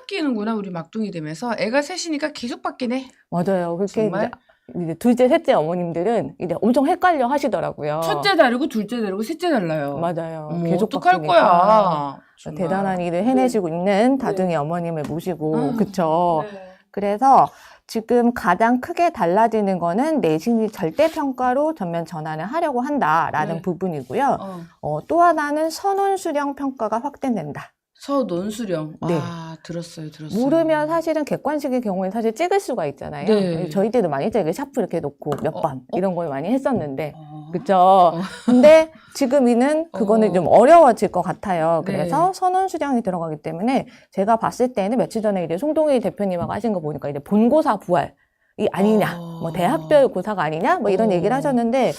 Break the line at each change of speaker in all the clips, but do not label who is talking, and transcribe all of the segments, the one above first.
바뀌는구나, 우리 막둥이 되면서. 애가 셋이니까 계속 바뀌네.
맞아요. 그렇게
정말.
이제 둘째, 셋째 어머님들은 이제 엄청 헷갈려 하시더라고요.
첫째 다르고 둘째 다르고 셋째 달라요.
맞아요.
어머,
계속
어떡할
바뀌니까.
거야. 정말.
대단한 일을 해내시고 있는 다둥이
네.
어머님을 모시고,
아,
그쵸.
네.
그래서 지금 가장 크게 달라지는 거는 내신이 절대평가로 전면 전환을 하려고 한다라는
네.
부분이고요.
어.
또 하나는 선원수령 평가가 확대된다.
서논수령.
네.
아, 들었어요.
모르면 사실은 객관식의 경우에 사실 찍을 수가 있잖아요.
네.
저희 때도 많이 찍을 샤프 이렇게 놓고 몇 번 이런 걸 많이 했었는데.
어.
그쵸. 근데 지금이는 그거는 좀 어려워질 것 같아요.
네.
그래서 선원수령이 들어가기 때문에 제가 봤을 때는 며칠 전에 이제 송동희 대표님하고 하신 거 보니까 이제 본고사 부활이 아니냐, 뭐 대학별 고사가 아니냐, 뭐 이런 얘기를 하셨는데,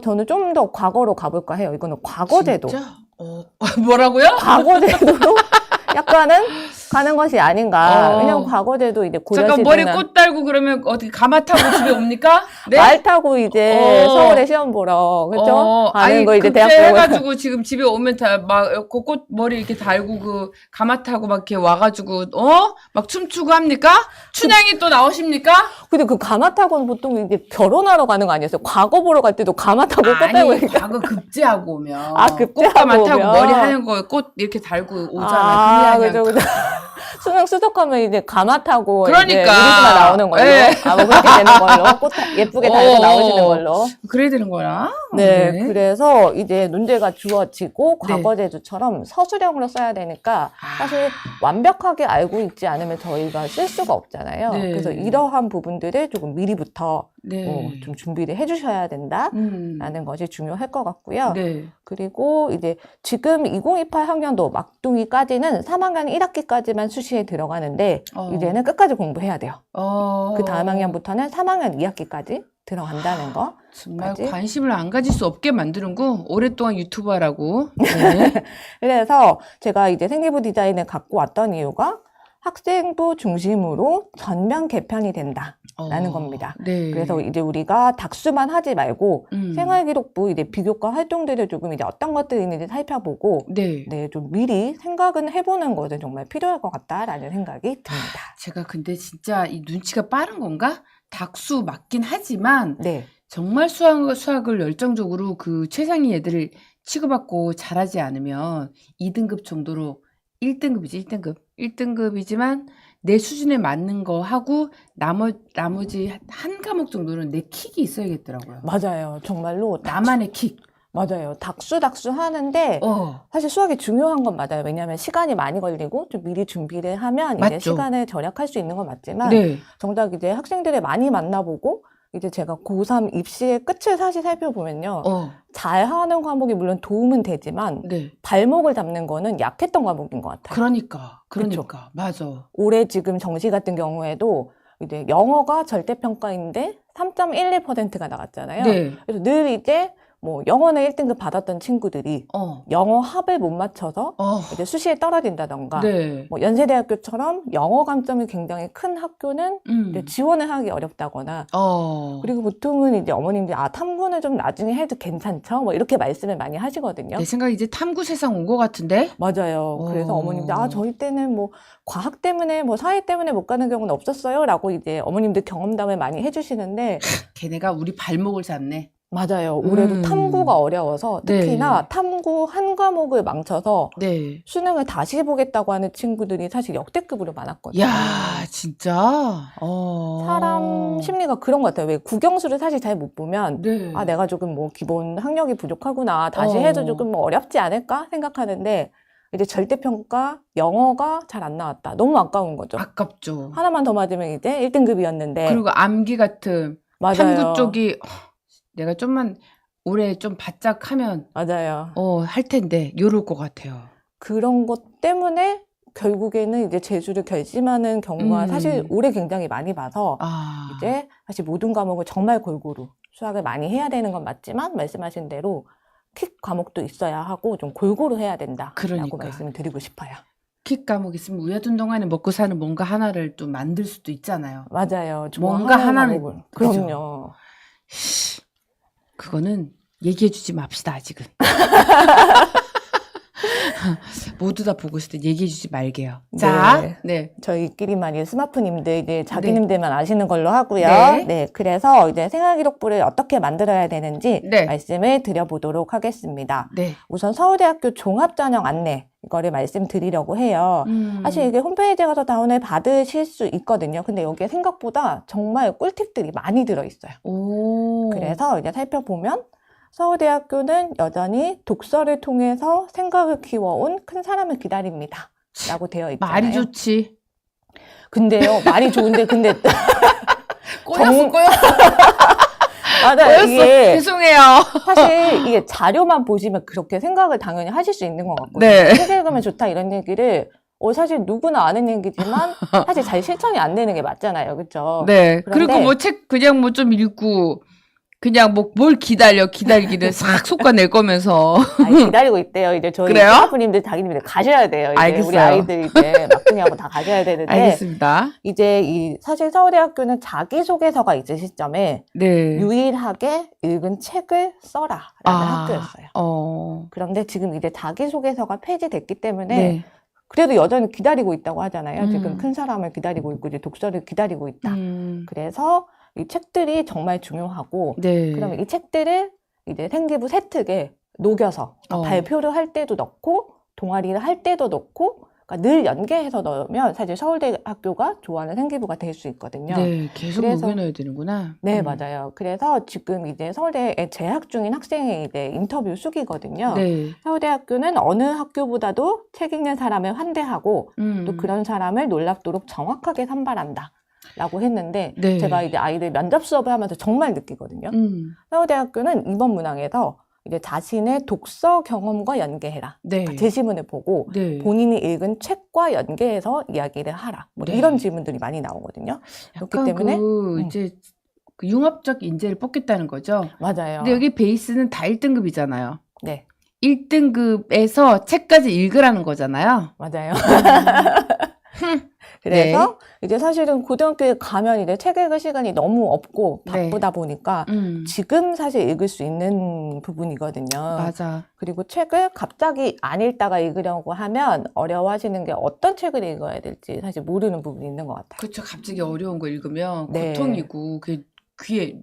저는 좀 더 과거로 가볼까 해요. 이거는 과거제도.
진짜? 뭐라고요?
과거제도로 약간은 가는 것이 아닌가.
어.
왜냐면 과거제도 이제 고려시대나
잠깐 머리 꽃 달고 그러면 어떻게 가마 타고 집에 옵니까? 네?
말 타고 이제 서울에 시험 보러 그렇죠? 가는 거 이제 대학 보고
해가지고 지금 집에 오면 다 막 꽃 머리 이렇게 달고 그 가마 타고 막 이렇게 와가지고 막 춤추고 합니까? 춘향이 또 나오십니까?
근데 그 가마 타고는 보통 이제 결혼하러 가는 거 아니었어요? 과거 보러 갈 때도 가마 타고 꽃 달고
아니 과거 급제하고 오면
급제하고
꽃가마 타고
오면.
머리 하는 거 꽃 이렇게 달고 오잖아.
그죠. 수능 수석하면 이제 가마 타고
그러니까.
이제 우리가 나오는 걸로
네.
뭐 그렇게 되는 걸로 꽃 예쁘게 달고 나오시는 걸로.
그래야 되는 거야?
네, 그래서 이제 문제가 주어지고
네.
과거제도처럼 서술형으로 써야 되니까 사실 완벽하게 알고 있지 않으면 저희가 쓸 수가 없잖아요.
네.
그래서 이러한 부분들을 조금 미리부터
네.
좀 준비를 해주셔야 된다라는 것이 중요할 것 같고요.
네.
그리고 이제 지금 2028 학년도 막둥이까지는 3학년 1학기까지만 수시에 들어가는데 이제는 끝까지 공부해야 돼요. 그 다음 학년부터는 3학년 2학기까지 들어간다는 거.
정말 관심을 안 가질 수 없게 만드는구. 오랫동안 유튜브 하라고. 네.
그래서 제가 이제 생기부 디자인을 갖고 왔던 이유가 학생부 중심으로 전면 개편이 된다라는 겁니다.
네.
그래서 이제 우리가 dak수만 하지 말고 생활기록부 이제 비교과 활동들을 조금 이제 어떤 것들이 있는지 살펴보고
네.
좀 미리 생각은 해보는 것은 정말 필요할 것 같다라는 생각이 듭니다.
제가 근데 진짜 이 눈치가 빠른 건가? dak수 맞긴 하지만
네.
정말 수학을 열정적으로 그 최상위 애들을 취급받고 잘하지 않으면 2등급 정도로 1등급이지, 1등급. 1등급이지만 내 수준에 맞는 거 하고 나머지 한 과목 정도는 내 킥이 있어야겠더라고요.
맞아요. 정말로
나만의 킥.
맞아요. dak수 하는데 사실 수학이 중요한 건 맞아요. 왜냐하면 시간이 많이 걸리고 좀 미리 준비를 하면
맞죠.
이제 시간을 절약할 수 있는 건 맞지만
네.
정작 이제 학생들을 많이 만나보고 이제 제가 고3 입시의 끝을 사실 살펴보면요. 잘하는 과목이 물론 도움은 되지만
네.
발목을 잡는 거는 약했던 과목인 것 같아요.
그러니까.
그쵸?
맞아.
올해 지금 정시 같은 경우에도 이제 영어가 절대평가인데 3.12%가 나왔잖아요.
네.
그래서 늘 이제 뭐 영어는 1등급 받았던 친구들이 영어 합을 못 맞춰서 이제 수시에 떨어진다던가
네.
뭐 연세대학교처럼 영어 감점이 굉장히 큰 학교는 이제 지원을 하기 어렵다거나 그리고 보통은 이제 어머님들이 탐구는 좀 나중에 해도 괜찮죠? 뭐 이렇게 말씀을 많이 하시거든요.
내 생각에 이제 탐구 세상 온 것 같은데?
맞아요. 그래서 어머님들 저희 때는 뭐 과학 때문에 뭐 사회 때문에 못 가는 경우는 없었어요 라고 이제 어머님들 경험담을 많이 해주시는데
걔네가 우리 발목을 잡네.
맞아요. 올해도 탐구가 어려워서 특히나
네.
탐구 한 과목을 망쳐서
네.
수능을 다시 보겠다고 하는 친구들이 사실 역대급으로 많았거든요.
야, 진짜?
사람 심리가 그런 것 같아요. 왜 국영수를 사실 잘 못 보면
네.
내가 조금 뭐 기본 학력이 부족하구나. 다시 해도 조금 뭐 어렵지 않을까 생각하는데 이제 절대평가 영어가 잘 안 나왔다. 너무 아까운 거죠.
아깝죠.
하나만 더 맞으면 이제 1등급이었는데.
그리고 암기 같은
맞아요.
탐구 쪽이 내가 좀만 올해 좀 바짝 하면
맞아요.
할 텐데 요럴 것 같아요.
그런 것 때문에 결국에는 이제 재수를 결심하는 경우가 사실 올해 굉장히 많이 봐서 이제 사실 모든 과목을 정말 골고루 수학을 많이 해야 되는 건 맞지만 말씀하신 대로 킥 과목도 있어야 하고 좀 골고루 해야 된다라고
그러니까.
말씀을 드리고 싶어요.
킥 과목 있으면 우여둔 동안에 먹고 사는 뭔가 하나를 또 만들 수도 있잖아요.
맞아요.
뭔가 하나는
그럼요.
그거는 얘기해주지 맙시다 아직은. 모두 다 보고 싶을 때 얘기해 주지 말게요. 자, 네.
저희끼리만 이제 스마프님들 이제 자기님들만 아시는 걸로 하고요.
네.
네, 그래서 이제 생활기록부를 어떻게 만들어야 되는지
네.
말씀을 드려보도록 하겠습니다.
네.
우선 서울대학교 종합전형 안내 이거를 말씀드리려고 해요. 사실 이게 홈페이지에 가서 다운을 받으실 수 있거든요. 근데 여기에 생각보다 정말 꿀팁들이 많이 들어있어요. 그래서 이제 살펴보면 서울대학교는 여전히 독서를 통해서 생각을 키워온 큰 사람을 기다립니다. 라고 되어 있잖아요.
말이 좋지.
근데요, 말이 좋은데, 근데.
꼬였어.
맞아요. 이게
죄송해요.
사실 이게 자료만 보시면 그렇게 생각을 당연히 하실 수 있는 것 같거든요.
네.
책 읽으면 좋다 이런 얘기를 사실 누구나 아는 얘기지만 사실 잘 실천이 안 되는 게 맞잖아요. 그렇죠?
네. 그리고 뭐 책 그냥 뭐 좀 읽고 그냥 뭐 뭘 기다리기를 싹 솎아낼 거면서.
아니, 기다리고 있대요. 이제 저희 스타프님들 자기님들 가셔야 돼요. 이제
알겠어요.
우리 아이들 이제 막둥이하고 다 가셔야 되는데.
알겠습니다.
이제 사실 서울대학교는 자기소개서가 있을 시점에
네.
유일하게 읽은 책을 써라라는 학교였어요. 그런데 지금 이제 자기소개서가 폐지됐기 때문에
네.
그래도 여전히 기다리고 있다고 하잖아요. 지금 큰 사람을 기다리고 있고 이제 독서를 기다리고 있다. 그래서 이 책들이 정말 중요하고,
네.
그러면 이 책들을 이제 생기부 세특에 녹여서 발표를 할 때도 넣고, 동아리를 할 때도 넣고, 그러니까 늘 연계해서 넣으면 사실 서울대학교가 좋아하는 생기부가 될 수 있거든요.
네, 계속 녹여놔야 되는구나.
네, 맞아요. 그래서 지금 이제 서울대에 재학 중인 학생의 이제 인터뷰 수기거든요.
네.
서울대학교는 어느 학교보다도 책 읽는 사람을 환대하고, 또 그런 사람을 놀랍도록 정확하게 선발한다. 라고 했는데
네.
제가 이제 아이들 면접 수업을 하면서 정말 느끼거든요. 서울대학교는 이번 문항에서 이제 자신의 독서 경험과 연계해라.
네.
그러니까 제시문을 보고
네.
본인이 읽은 책과 연계해서 이야기를 하라. 뭐
네.
이런 질문들이 많이 나오거든요. 그렇기 때문에
이제 그 융합적 인재를 뽑겠다는 거죠.
맞아요.
근데 여기 베이스는 다 1등급이잖아요.
네.
1등급에서 책까지 읽으라는 거잖아요.
맞아요. 그래서 이제 사실은 고등학교에 가면 이제 책 읽을 시간이 너무 없고 바쁘다 보니까 지금 사실 읽을 수 있는 부분이거든요.
맞아.
그리고 책을 갑자기 안 읽다가 읽으려고 하면 어려워하시는 게 어떤 책을 읽어야 될지 사실 모르는 부분이 있는 것 같아요.
그렇죠. 갑자기 어려운 거 읽으면 고통이고 그게 귀에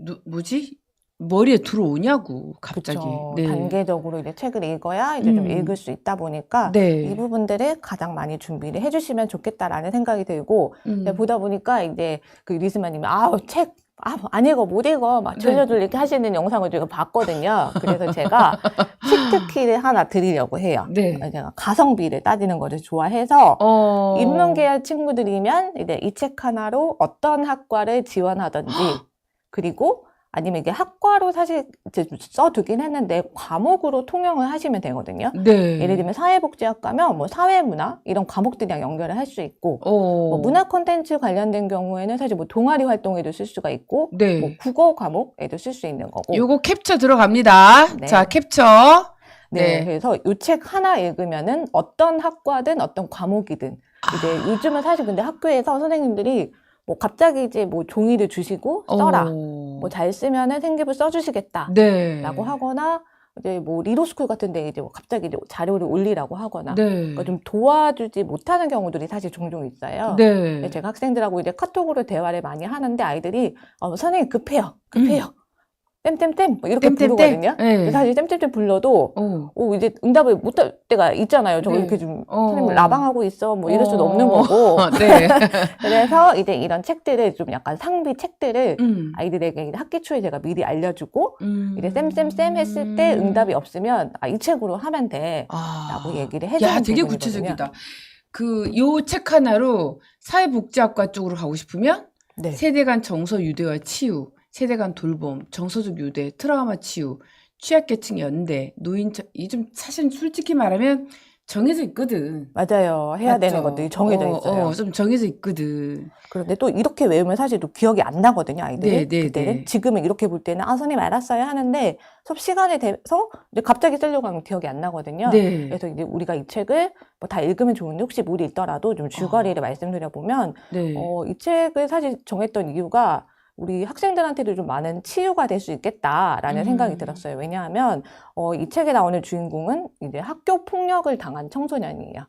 머리에 들어오냐고 갑자기.
그쵸.
네.
단계적으로 이제 책을 읽어야 이제 좀 읽을 수 있다 보니까 이 부분들을 가장 많이 준비를 해주시면 좋겠다라는 생각이 들고 보다 보니까 이제 그 리스마님이 책 안 읽어 못 읽어 막 졸졸 이렇게 하시는 영상을 제가 봤거든요. 그래서 제가 치트키를 하나 드리려고 해요.
네.
제가 가성비를 따지는 거를 좋아해서 인문계열 친구들이면 이제 이 책 하나로 어떤 학과를 지원하든지 그리고 아니면 이게 학과로 사실 이제 써두긴 했는데 과목으로 통용을 하시면 되거든요.
네.
예를 들면 사회복지학 가면 뭐 사회문화 이런 과목들이랑 연결을 할 수 있고 뭐 문화 콘텐츠 관련된 경우에는 사실 뭐 동아리 활동에도 쓸 수가 있고
네.
뭐 국어 과목에도 쓸 수 있는 거고.
요거 캡처 들어갑니다.
네.
자, 캡처.
네. 그래서 이 책 하나 읽으면은 어떤 학과든 어떤 과목이든 이제 요즘은 사실 근데 학교에서 선생님들이 뭐 갑자기 이제 뭐 종이를 주시고 써라. 뭐 잘 쓰면은 생기부 써주시겠다.
네.
라고 하거나 이제 뭐 리로스쿨 같은데 이제 뭐 갑자기 이제 자료를 올리라고 하거나 그러니까 좀 도와주지 못하는 경우들이 사실 종종 있어요.
네.
제가 학생들하고 이제 카톡으로 대화를 많이 하는데 아이들이 선생님 급해요. 땜땜땜 뭐 이렇게 부르거든요.
네.
사실 땜땜땜 불러도 이제 응답을 못할 때가 있잖아요. 저 이렇게 좀 선생님 라방하고 있어 뭐 이럴 수도 없는 거고.
네.
그래서 이제 이런 책들을 좀 약간 상비 책들을 아이들에게 학기 초에 제가 미리 알려주고 이제 쌤 했을 때 응답이 없으면 이 책으로 하면 돼라고 얘기를 해주는
야, 되게
부분이거든요.
구체적이다. 요 책 하나로 사회복지학과 쪽으로 가고 싶으면
네.
세대 간 정서 유대와 치유, 세대 간 돌봄, 정서적 유대, 트라우마 치유, 취약계층 연대, 노인, 좀 사실 솔직히 말하면 정해져 있거든.
맞아요. 해야 되는 것들이 정해져 있어요.
좀 정해져 있거든.
그런데 또 이렇게 외우면 사실 또 기억이 안 나거든요, 아이들이. 그때는. 지금은 이렇게 볼 때는 선생님 알았어요 하는데 수업 시간에 돼서 이제 갑자기 쓰려고 하면 기억이 안 나거든요.
네.
그래서 이제 우리가 이 책을 뭐 다 읽으면 좋은데 혹시 못 읽더라도 좀 줄거리를 말씀드려 보면 이 책을 사실 정했던 이유가 우리 학생들한테도 좀 많은 치유가 될 수 있겠다라는 생각이 들었어요. 왜냐하면 이 책에 나오는 주인공은 이제 학교 폭력을 당한 청소년이에요.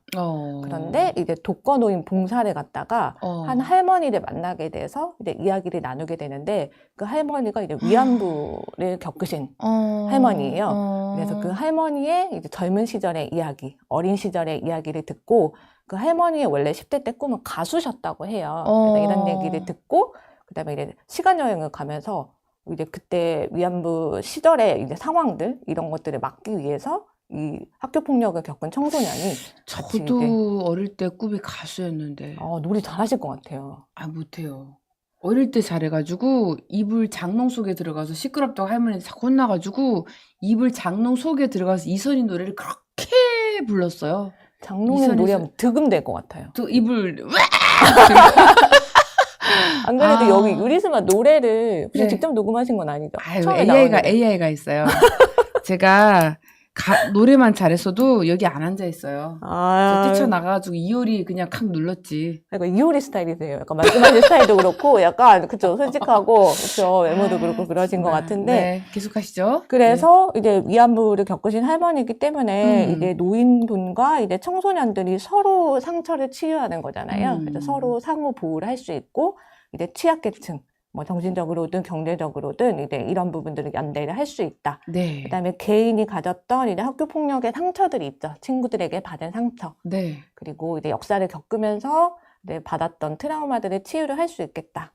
그런데 이제 독거노인 봉사를 갔다가 한 할머니를 만나게 돼서 이제 이야기를 나누게 되는데 그 할머니가 이제 위안부를 겪으신 할머니예요. 그래서 그 할머니의 이제 젊은 시절의 이야기, 어린 시절의 이야기를 듣고 그 할머니의 원래 10대 때 꿈은 가수셨다고 해요. 그래서 이런 얘기를 듣고 그다음에 이제 시간 여행을 가면서 이제 그때 위안부 시절의 이제 상황들 이런 것들을 막기 위해서 이 학교 폭력을 겪은 청소년이
저도 어릴 때 꿈이 가수였는데
노래 잘하실 것 같아요.
못해요. 어릴 때 잘해가지고 이불 장롱 속에 들어가서 시끄럽다고 할머니한테 자꾸 혼나가지고 이불 장롱 속에 들어가서 이선희 노래를 그렇게 불렀어요.
장롱에 노래하면 득음될 것 같아요.
이불
안 그래도 여기 유리스마 노래를 직접 녹음하신 건 아니죠?
AI가 있어요. 제가 노래만 잘했어도 여기 안 앉아 있어요. 뛰쳐나가가지고 이효리 그냥 칵 눌렀지.
약간 이효리 스타일이세요. 약간 말씀하신 스타일도 그렇고 약간 그쵸 솔직하고 그쵸 외모도 그렇고 그러신 것 같은데.
네, 계속하시죠.
그래서 이제 위안부를 겪으신 할머니이기 때문에 이제 노인분과 이제 청소년들이 서로 상처를 치유하는 거잖아요. 그래서 서로 상호 보호를 할 수 있고 이제 취약계층. 뭐 정신적으로든 경제적으로든 이제 이런 부분들을 연대를 할 수 있다.
네.
그다음에 개인이 가졌던 이제 학교 폭력의 상처들이 있죠. 친구들에게 받은 상처.
네.
그리고 이제 역사를 겪으면서 이제 받았던 트라우마들을 치유를 할 수 있겠다.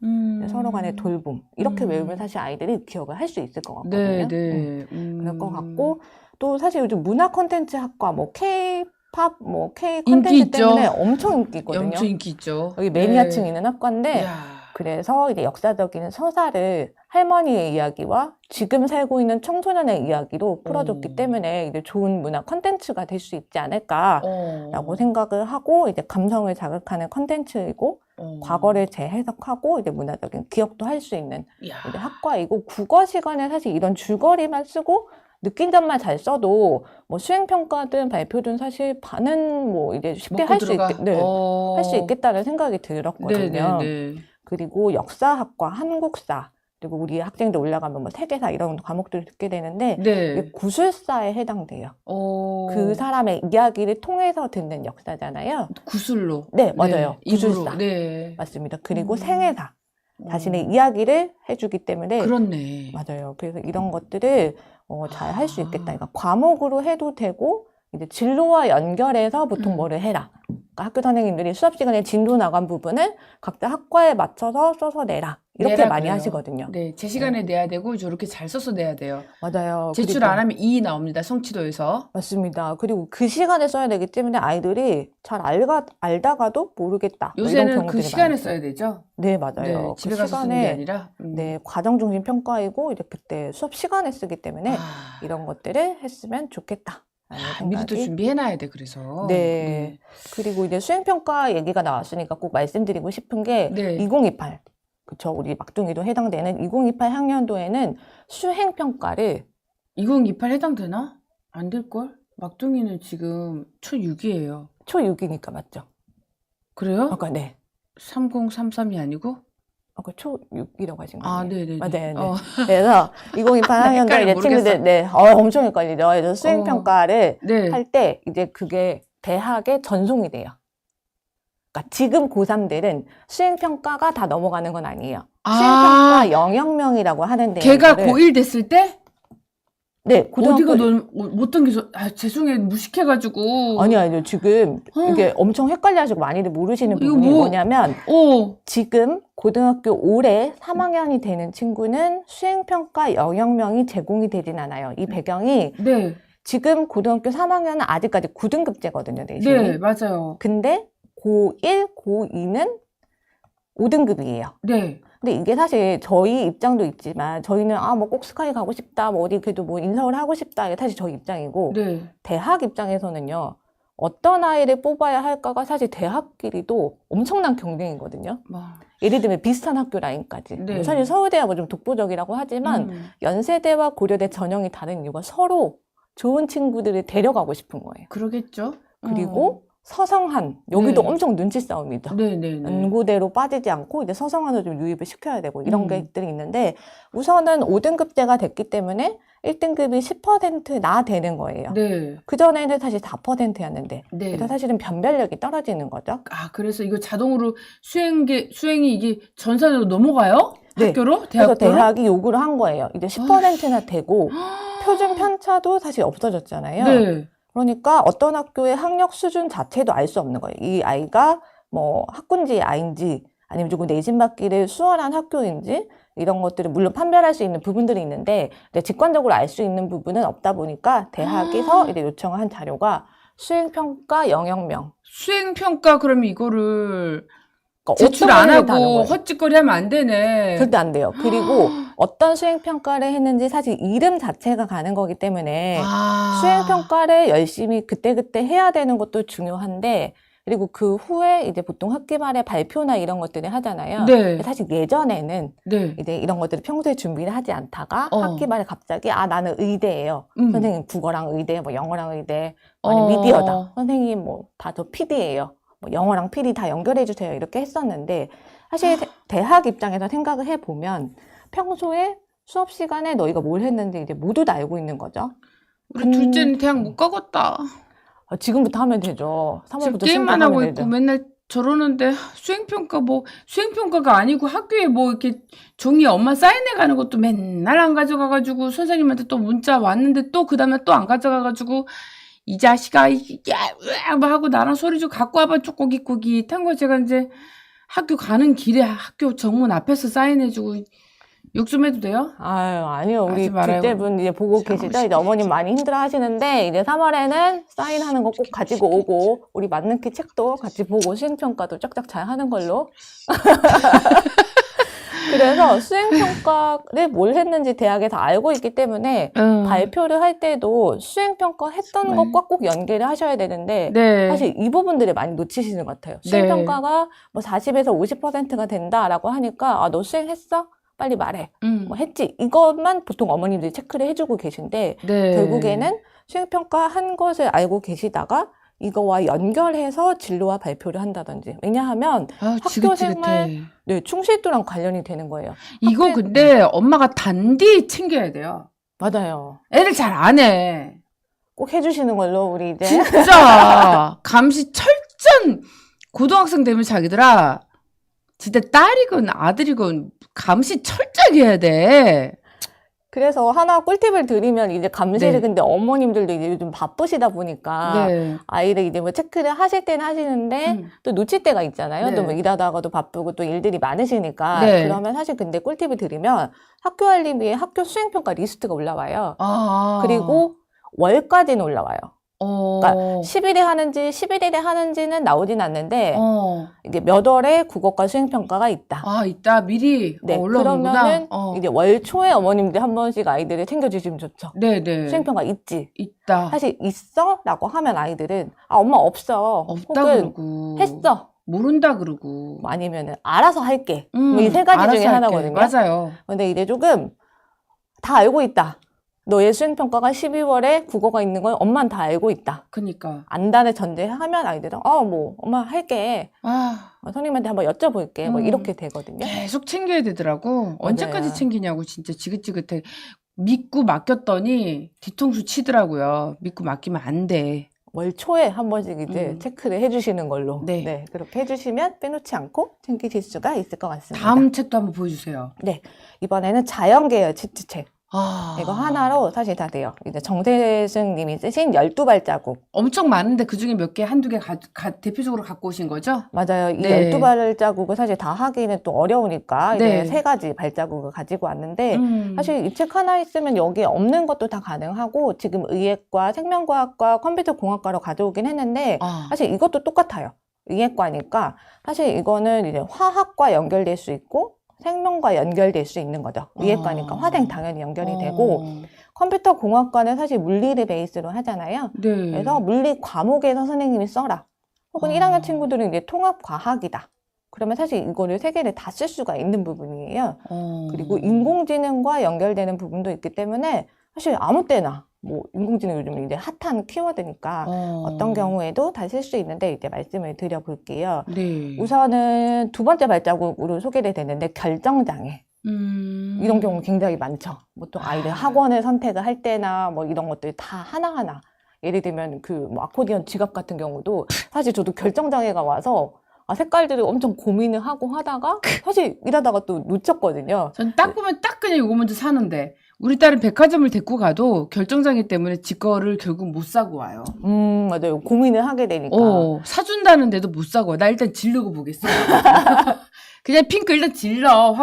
서로 간의 돌봄. 이렇게 외우면 사실 아이들이 기억을 할 수 있을 것 같거든요.
네.
그럴 것 같고 또 사실 요즘 문화 콘텐츠 학과 뭐 K-팝 뭐 K
인기
콘텐츠
있죠.
때문에 엄청 인기 있거든요.
엄청 인기 있죠.
여기 매니아층 있는 학과인데
이야.
그래서 이제 역사적인 서사를 할머니의 이야기와 지금 살고 있는 청소년의 이야기로 풀어줬기 때문에 이제 좋은 문화 콘텐츠가 될 수 있지 않을까라고 생각을 하고 이제 감성을 자극하는 콘텐츠이고 과거를 재해석하고 이제 문화적인 기억도 할 수 있는 이제 학과이고 국어 시간에 사실 이런 줄거리만 쓰고 느낀 점만 잘 써도 뭐 수행평가든 발표든 사실 반은 뭐 이제 쉽게 할 수 있겠다는 생각이 들었거든요. 그리고 역사학과, 한국사, 그리고 우리 학생들 올라가면 뭐 세계사 이런 과목들을 듣게 되는데 이게 구술사에 해당돼요. 그 사람의 이야기를 통해서 듣는 역사잖아요.
구술로.
네, 맞아요. 구술사.
네.
맞습니다. 그리고 생애사. 자신의 이야기를 해주기 때문에
그렇네.
맞아요. 그래서 이런 것들을 잘 할 수 있겠다. 그러니까 과목으로 해도 되고 이제 진로와 연결해서 보통 뭐를 해라. 그러니까 학교 선생님들이 수업 시간에 진도 나간 부분을 각자 학과에 맞춰서 써서 내라. 이렇게 많이 하시거든요.
네, 제 시간에 내야 되고 저렇게 잘 써서 내야 돼요.
맞아요.
제출 안 하면 2 나옵니다. 성취도에서.
맞습니다. 그리고 그 시간에 써야 되기 때문에 아이들이 잘 알다가도 모르겠다.
요새는 그 시간에 써야 되죠?
네, 맞아요.
네, 집에 가서 쓰는 게 아니라.
네, 과정 중심 평가이고 이제 그때 수업 시간에 쓰기 때문에 이런 것들을 했으면 좋겠다.
미리 또 준비해놔야 돼, 그래서.
네. 그리고 이제 수행평가 얘기가 나왔으니까 꼭 말씀드리고 싶은 게 2028. 그쵸. 우리 막둥이도 해당되는 2028 학년도에는 수행평가를
2028 해당되나? 안 될걸? 막둥이는 지금 초6이에요.
초6이니까 맞죠?
그래요?
아까 네.
3033이 아니고?
아까 초6이라고 하신 거예요.
네네네.
맞아요. 그래서 2028 학년도 이제 친구들, 엄청 헷갈리죠. 그래서 수행평가를 할 때 이제 그게 대학에 전송이 돼요. 그러니까 지금 고3들은 수행평가가 다 넘어가는 건 아니에요. 수행평가 영역명이라고 하는데.
걔가 고1 됐을 때?
네,
어디가 못 당겨서, 죄송해요. 무식해가지고.
아니요. 지금 이게 엄청 헷갈려 하시고 많이들 모르시는 부분이 뭐냐면, 지금 고등학교 올해 3학년이 되는 친구는 수행평가 영역명이 제공이 되진 않아요. 이 배경이.
네.
지금 고등학교 3학년은 아직까지 9등급제거든요, 내신이.
네, 맞아요.
근데 고1, 고2는 5등급이에요.
네.
근데 이게 사실 저희 입장도 있지만 저희는 뭐 꼭 스카이 가고 싶다, 뭐 어디 그래도 뭐 인서울 하고 싶다, 이게 사실 저희 입장이고 대학 입장에서는요 어떤 아이를 뽑아야 할까가 사실 대학끼리도 엄청난 경쟁이거든요. 예를 들면 비슷한 학교 라인까지. 사실 서울대가 뭐 좀 독보적이라고 하지만 연세대와 고려대 전형이 다른 이유가 서로 좋은 친구들을 데려가고 싶은 거예요.
그러겠죠.
그리고 서성한, 여기도
네.
엄청 눈치 싸움이죠.
네네네.
연고대로 빠지지 않고 이제 서성한을 좀 유입을 시켜야 되고 이런 것들이 있는데, 우선은 5등급제가 됐기 때문에 1등급이 10%나 되는 거예요.
네.
그전에는 사실 4%였는데,
네.
그래서 사실은 변별력이 떨어지는 거죠.
아, 그래서 이거 자동으로 수행이 이게 전산으로 넘어가요?
네.
학교로?
그래서
대학교로?
대학이 요구를 한 거예요. 이제 10%나 되고, 표준 편차도 사실 없어졌잖아요.
네.
그러니까 어떤 학교의 학력 수준 자체도 알 수 없는 거예요. 이 아이가 뭐 학군지 아인지 아니면 조금 내신받기를 수월한 학교인지 이런 것들을 물론 판별할 수 있는 부분들이 있는데 직관적으로 알 수 있는 부분은 없다 보니까 대학에서 이제 요청한 자료가 수행평가 영역명.
수행평가 그러면 이거를
그러니까
제출
어떤
안
거를 다는
하고
거예요.
헛짓거리 하면 안 되네.
절대 안 돼요. 그리고 어떤 수행평가를 했는지 사실 이름 자체가 가는 거기 때문에 수행평가를 열심히 그때그때 해야 되는 것도 중요한데, 그리고 그 후에 이제 보통 학기 말에 발표나 이런 것들을 하잖아요.
네.
사실 예전에는
네.
이제 이런 것들을 평소에 준비를 하지 않다가 학기 말에 갑자기 나는 의대예요. 선생님 국어랑 의대, 뭐 영어랑 의대, 아니면 미디어다. 선생님 뭐 다 저 PD예요. 뭐 영어랑 PD 다 연결해 주세요. 이렇게 했었는데 사실 대학 입장에서 생각을 해보면 평소에 수업 시간에 너희가 뭘 했는지 이제 모두 다 알고 있는 거죠.
우리 둘째는 대학 못 가겠다.
지금부터 하면 되죠. 3월부터
게임만 하고
되죠.
있고 맨날 저러는데 수행평가가 아니고 학교에 뭐 이렇게 종이 엄마 사인해 가는 것도 맨날 안 가져가가지고 선생님한테 또 문자 왔는데 또 그 다음에 또 안 가져가가지고 이 자식아 야 뭐 하고 나랑 소리 좀 갖고 와봐 쪼꼬깃꼬깃 한 거 제가 이제 학교 가는 길에 학교 정문 앞에서 사인해주고 욕 좀 해도 돼요?
아유, 아니요. 우리
하지 말아요.
둘째분 이제 보고 계시죠? 이제 어머님 많이 힘들어 하시는데, 이제 3월에는 사인하는 거 꼭 가지고 오고, 우리 맞는키 책도 같이 보고 수행평가도 쫙쫙 잘 하는 걸로. 그래서 수행평가를 뭘 했는지 대학에서 알고 있기 때문에 발표를 할 때도 수행평가 했던 것과 꼭 연계를 하셔야 되는데
네.
사실 이 부분들을 많이 놓치시는 것 같아요. 수행평가가 뭐 40에서 50%가 된다라고 하니까 너 수행했어? 빨리 말해. 뭐 했지. 이것만 보통 어머님들이 체크를 해주고 계신데
네.
결국에는 수행평가 한 것을 알고 계시다가 이거와 연결해서 진로와 발표를 한다든지. 왜냐하면 학교 생활 네, 충실도랑 관련이 되는 거예요.
이거 근데 엄마가 단디 챙겨야 돼요.
맞아요.
애들 잘 안 해.
꼭 해주시는 걸로 우리 이제.
진짜 감시 철저한 고등학생 되면 자기들아 진짜 딸이건 아들이건 감시 철저하게 해야 돼.
그래서 하나 꿀팁을 드리면 이제 감시를 근데 어머님들도 이제 요즘 바쁘시다 보니까 아이를 이제 뭐 체크를 하실 때는 하시는데 또 놓칠 때가 있잖아요. 또 뭐 일하다가도 바쁘고 또 일들이 많으시니까 그러면 사실 근데 꿀팁을 드리면 학교 알림비에 학교 수행평가 리스트가 올라와요. 그리고 월까지는 올라와요. 그러니까 10일에 하는지 11일에 하는지는 나오진 않는데 이제 몇 월에 국어과 수행평가가 있다.
있다. 미리 올라오는구나.
그러면은 이제 월 초에 어머님들 한 번씩 아이들을 챙겨주시면 좋죠.
네네.
수행평가 있지?
있다.
사실 있어? 라고 하면 아이들은 엄마 없어.
없다
혹은
그러고.
했어.
모른다 그러고.
아니면은 알아서 할게. 뭐 이 세 가지 중에 하나거든요.
맞아요.
근데 이제 조금 다 알고 있다. 너의 수행평가가 12월에 국어가 있는 건 엄마는 다 알고 있다.
그니까.
안다는 전제하면 아이들은 뭐 엄마 할게. 선생님한테 한번 여쭤볼게. 뭐 이렇게 되거든요.
계속 챙겨야 되더라고.
맞아요.
언제까지 챙기냐고 진짜 지긋지긋해. 믿고 맡겼더니 뒤통수 치더라고요. 믿고 맡기면 안 돼.
월 초에 한 번씩 이제 체크를 해주시는 걸로. 네. 그렇게 해주시면 빼놓지 않고 챙기실 수가 있을 것 같습니다.
다음 책도 한번 보여주세요.
네. 이번에는 자연계열 치트책. 이거 하나로 사실 다 돼요. 이제 정태승 님이 쓰신 12발자국.
엄청 많은데 그 중에 몇 개, 한두 개 대표적으로 갖고 오신 거죠?
맞아요. 이 12발자국을 사실 다 하기는 또 어려우니까 이제 3가지 발자국을 가지고 왔는데 사실 이 책 하나 있으면 여기에 없는 것도 다 가능하고 지금 의예과, 생명과학과, 컴퓨터공학과로 가져오긴 했는데 사실 이것도 똑같아요. 의예과니까 사실 이거는 이제 화학과 연결될 수 있고 생명과 연결될 수 있는 거죠. 의예과니까 화생 당연히 연결이 되고 컴퓨터 공학과는 사실 물리를 베이스로 하잖아요. 그래서 물리 과목에서 선생님이 써라. 혹은 1학년 친구들은 이제 통합 과학이다. 그러면 사실 이거를 3개를 다 쓸 수가 있는 부분이에요. 그리고 인공지능과 연결되는 부분도 있기 때문에 사실 아무 때나 뭐 인공지능 요즘 이제 핫한 키워드니까 어떤 경우에도 다 쓸 수 있는데 이제 말씀을 드려볼게요.
네.
우선은 두 번째 발자국으로 소개를 됐는데 결정장애. 이런 경우 굉장히 많죠. 보통 아이들 학원을 선택을 할 때나 뭐 이런 것들 다 하나하나. 예를 들면 그 뭐 아코디언 지갑 같은 경우도 사실 저도 결정장애가 와서 색깔들을 엄청 고민을 하고 하다가 사실 일하다가 또 놓쳤거든요.
전 딱 보면 딱 그냥 이거 먼저 사는데 우리 딸은 백화점을 데리고 가도 결정장애 때문에 지 거를 결국 못 사고 와요.
맞아요. 고민을 하게 되니까.
사준다는데도 못 사고 와. 나 일단 지르고 보겠어. 그냥 핑크 일단 질러.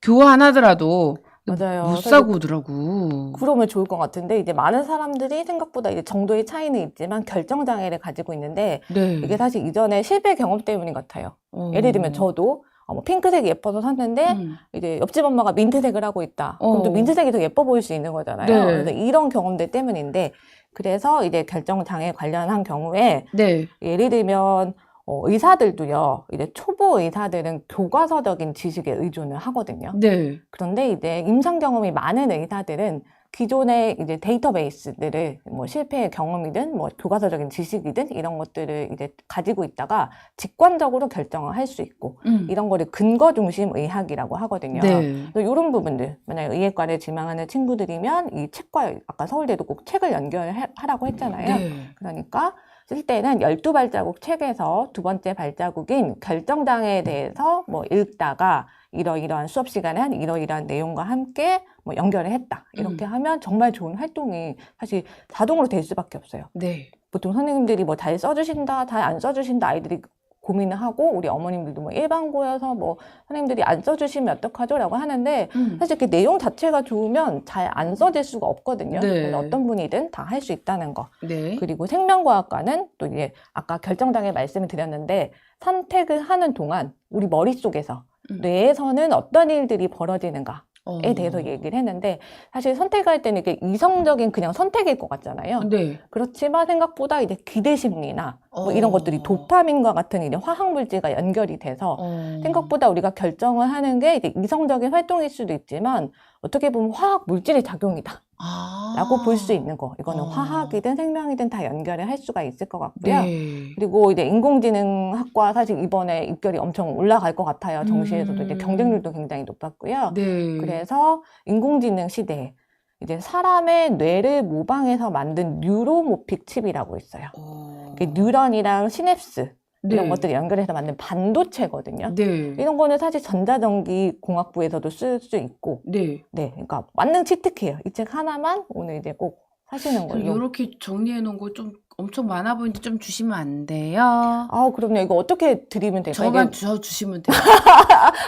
교환하더라도.
맞아요.
못 사고 오더라고.
그러면 좋을 것 같은데 이제 많은 사람들이 생각보다 이제 정도의 차이는 있지만 결정장애를 가지고 있는데
네.
이게 사실 이전에 실패 경험 때문인 것 같아요. 예를 들면 저도 뭐 핑크색이 예뻐서 샀는데 이제 옆집 엄마가 민트색을 하고 있다. 그럼 또 민트색이 더 예뻐 보일 수 있는 거잖아요.
네.
그래서 이런 경험들 때문인데 그래서 이제 결정장애 관련한 경우에
네.
예를 들면 의사들도요, 이제 초보 의사들은 교과서적인 지식에 의존을 하거든요.
네.
그런데 이제 임상 경험이 많은 의사들은 기존의 이제 데이터베이스들을 뭐 실패의 경험이든 뭐 교과서적인 지식이든 이런 것들을 이제 가지고 있다가 직관적으로 결정을 할 수 있고 이런 거를 근거 중심 의학이라고 하거든요.
네.
이런 부분들 만약 의예과를 지망하는 친구들이면 이 책과 아까 서울대도 꼭 책을 연결하라고 했잖아요.
네.
그러니까 쓸 때는 12발자국 책에서 두 번째 발자국인 결정장애에 대해서 뭐 읽다가 이러이러한 수업 시간엔 이러이러한 내용과 함께 뭐 연결을 했다. 이렇게 하면 정말 좋은 활동이 사실 자동으로 될 수밖에 없어요.
네.
보통 선생님들이 뭐 잘 써주신다, 잘 안 써주신다 아이들이 고민을 하고 우리 어머님들도 뭐 일반고여서 뭐 선생님들이 안 써주시면 어떡하죠? 라고 하는데 사실 그 내용 자체가 좋으면 잘 안 써질 수가 없거든요.
네.
그래서 어떤 분이든 다 할 수 있다는 거.
네.
그리고 생명과학과는 또 이제 아까 결정장애 말씀을 드렸는데 선택을 하는 동안 우리 머릿속에서 뇌에서는 어떤 일들이 벌어지는가에 대해서 얘기를 했는데 사실 선택할 때는 이게 이성적인 그냥 선택일 것 같잖아요.
네.
그렇지만 생각보다 이제 기대 심리나 뭐 이런 것들이 도파민과 같은 이제 화학 물질과 연결이 돼서 생각보다 우리가 결정을 하는 게 이제 이성적인 활동일 수도 있지만 어떻게 보면 화학 물질의 작용이다. 라고 볼 수 있는 거. 이거는 화학이든 생명이든 다 연결을 할 수가 있을 것 같고요.
네.
그리고 이제 인공지능학과 사실 이번에 입결이 엄청 올라갈 것 같아요. 정시에서도 이제 경쟁률도 굉장히 높았고요.
네.
그래서 인공지능 시대에 이제 사람의 뇌를 모방해서 만든 뉴로모픽 칩이라고 있어요. 뉴런이랑 시냅스 이런 것들이 연결해서 만든 반도체거든요.
네.
이런 거는 사실 전자전기 공학부에서도 쓸 수 있고,
네.
그러니까 만능 치트키예요. 이 책 하나만 오늘 이제 꼭 사시는 걸로.
이렇게 정리해 놓은 거 좀 엄청 많아 보이는데 좀 주시면 안 돼요?
그럼요. 이거 어떻게 드리면 될까요?
저만 주시면 돼요.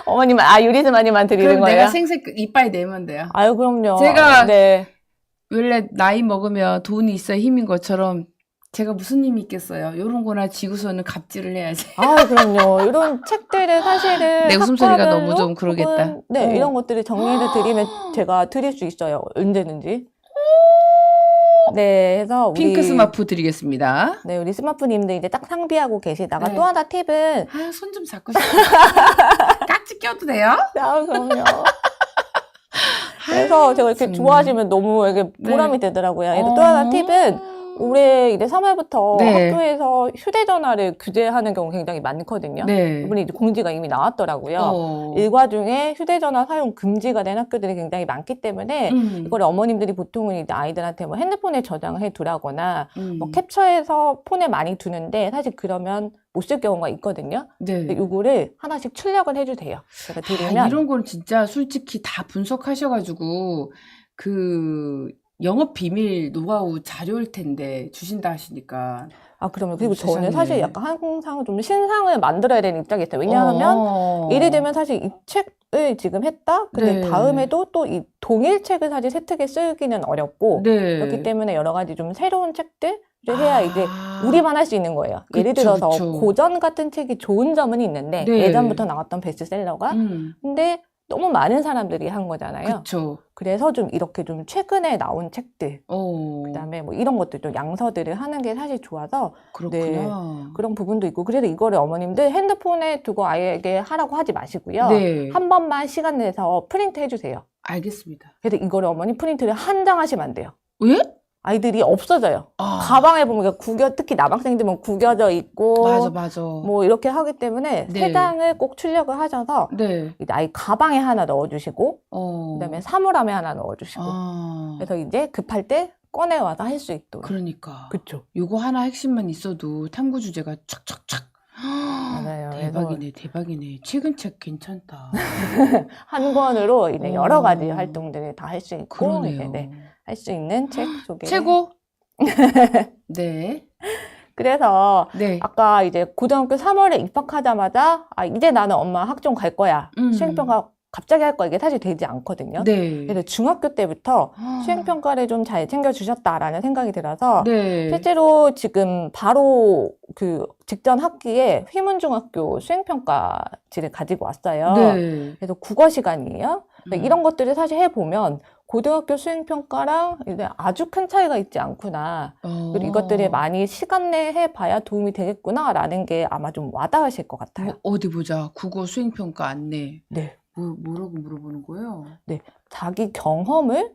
어머님, 유리스마님만 드리는
그럼
거예요?
내가 생색 이빨 내면 돼요.
그럼요.
제가
네.
원래 나이 먹으면 돈이 있어야 힘인 것처럼 제가 무슨 힘이 있겠어요. 이런 거나 지구서는 갑질을 해야지.
그럼요. 이런 책들을 사실은
내 웃음소리가
학과별로
너무 좀 그러겠다.
혹은, 이런 것들을 정리해서 드리면 제가 드릴 수 있어요. 언제든지. 네, 해서 우리
핑크 스마프 드리겠습니다.
네, 우리 스마프님들 이제 딱 상비하고 계시다가
네.
또 하나 팁은
손 좀 잡고 싶어. 깍지 껴도 돼요?
그럼요. 그래서 제가 이렇게 좋아하시면 너무 이게 보람이 되더라고요. 그래서 또 하나 팁은 올해 이제 3월부터 학교에서 휴대전화를 규제하는 경우 굉장히 많거든요. 이번에 이제 공지가 이미 나왔더라고요. 일과 중에 휴대전화 사용 금지가 된 학교들이 굉장히 많기 때문에 이걸 어머님들이 보통은 이제 아이들한테 뭐 핸드폰에 저장해 두라거나 뭐 캡처해서 폰에 많이 두는데 사실 그러면 못 쓸 경우가 있거든요. 요거를 하나씩 출력을 해주세요. 제가 드리면
이런 건 진짜 솔직히 다 분석하셔가지고 영업 비밀 노하우 자료일 텐데 주신다 하시니까.
그러면 그리고 저는 사실 약간 항상 좀 신상을 만들어야 되는 입장이 있어요. 왜냐하면 예를 들면 사실 이 책을 지금 했다? 근데 다음에도 또 이 동일 책을 사실 세특에 쓰기는 어렵고 그렇기 때문에 여러 가지 좀 새로운 책들 해야 이제 우리만 할 수 있는 거예요. 예를 들어서 고전 같은 책이 좋은 점은 있는데 예전부터 나왔던 베스트셀러가 근데 너무 많은 사람들이 한 거잖아요. 그래서 좀 이렇게 좀 최근에 나온 책들, 그다음에 뭐 이런 것들 좀 양서들을 하는 게 사실 좋아서 그런 부분도 있고 그래서 이거를 어머님들 핸드폰에 두고 아이에게 하라고 하지 마시고요. 한 번만 시간 내서 프린트 해주세요.
알겠습니다.
그래서 이거를 어머니 프린트를 한 장 하시면 안 돼요.
왜?
아이들이 없어져요.
아,
가방에 보면 특히 남학생들 보면 구겨져 있고
맞아.
뭐 이렇게 하기 때문에
네.
3장을 꼭 출력을 하셔서
네.
이제 아이 가방에 하나 넣어주시고 그다음에 사물함에 하나 넣어주시고 그래서 이제 급할 때 꺼내와서 할 수 있도록.
그러니까.
그쵸.
요거 하나 핵심만 있어도 탐구 주제가 촥촥촥.
맞아요.
대박이네. 최근 책 괜찮다.
한 권으로 이제 여러 가지 활동들을 다 할 수 있고
그러네요.
이제 할 수 있는 책 소개.
최고. 네.
그래서
네.
아까 이제 고등학교 3월에 입학하자마자 이제 나는 엄마 학종 갈 거야. 수행평가 갑자기 할 거야. 이게 사실 되지 않거든요.
네.
그래서 중학교 때부터 수행평가를 좀 잘 챙겨주셨다라는 생각이 들어서
네.
실제로 지금 바로 그 직전 학기에 휘문중학교 수행평가지를 가지고 왔어요.
네.
그래서 국어 시간이에요. 이런 것들을 사실 해보면 고등학교 수행평가랑 이제 아주 큰 차이가 있지 않구나. 그리고 이것들을 많이 시간 내에 해봐야 도움이 되겠구나라는 게 아마 좀 와닿으실 것 같아요.
어디 보자. 국어 수행평가 안내.
네.
뭐라고 물어보는 거예요?
네. 자기 경험을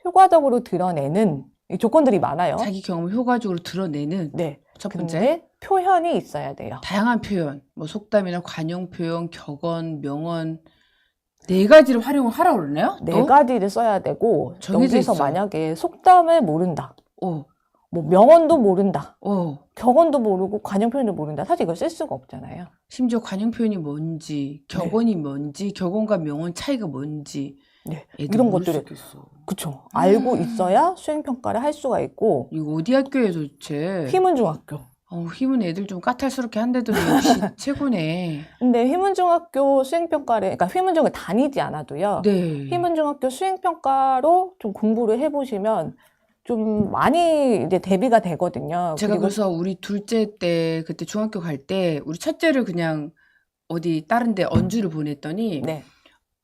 효과적으로 드러내는 이 조건들이 많아요.
자기 경험을 효과적으로 드러내는.
네.
첫 번째.
근데 표현이 있어야 돼요.
다양한 표현. 뭐 속담이나 관용 표현, 격언, 명언. 4가지를 활용을 하라고 그러네요?
4가지를 써야 되고
정해져
여기서
있어.
만약에 속담을 모른다.
어.
뭐 명언도 모른다.
어.
격언도 모르고 관용 표현도 모른다. 사실 이걸 쓸 수가 없잖아요.
심지어 관용 표현이 뭔지, 격언이 뭔지, 격언과 명언 차이가 뭔지.
네.
애들
이런
모를 수
것들을
있겠어.
그쵸. 알고 있어야 수행평가를 할 수가 있고.
이거 어디 학교에 도대체?
휘문중학교.
휘문 애들 좀 까탈스럽게 한데도 역시 최고네.
근데 휘문중학교 수행평가를, 그러니까 휘문중을 다니지 않아도요.
네.
휘문중학교 수행평가로 좀 공부를 해보시면 좀 많이 이제 대비가 되거든요.
제가 그래서 우리 둘째 때, 그때 중학교 갈 때, 우리 첫째를 그냥 어디 다른 데 언주를 보냈더니,
네.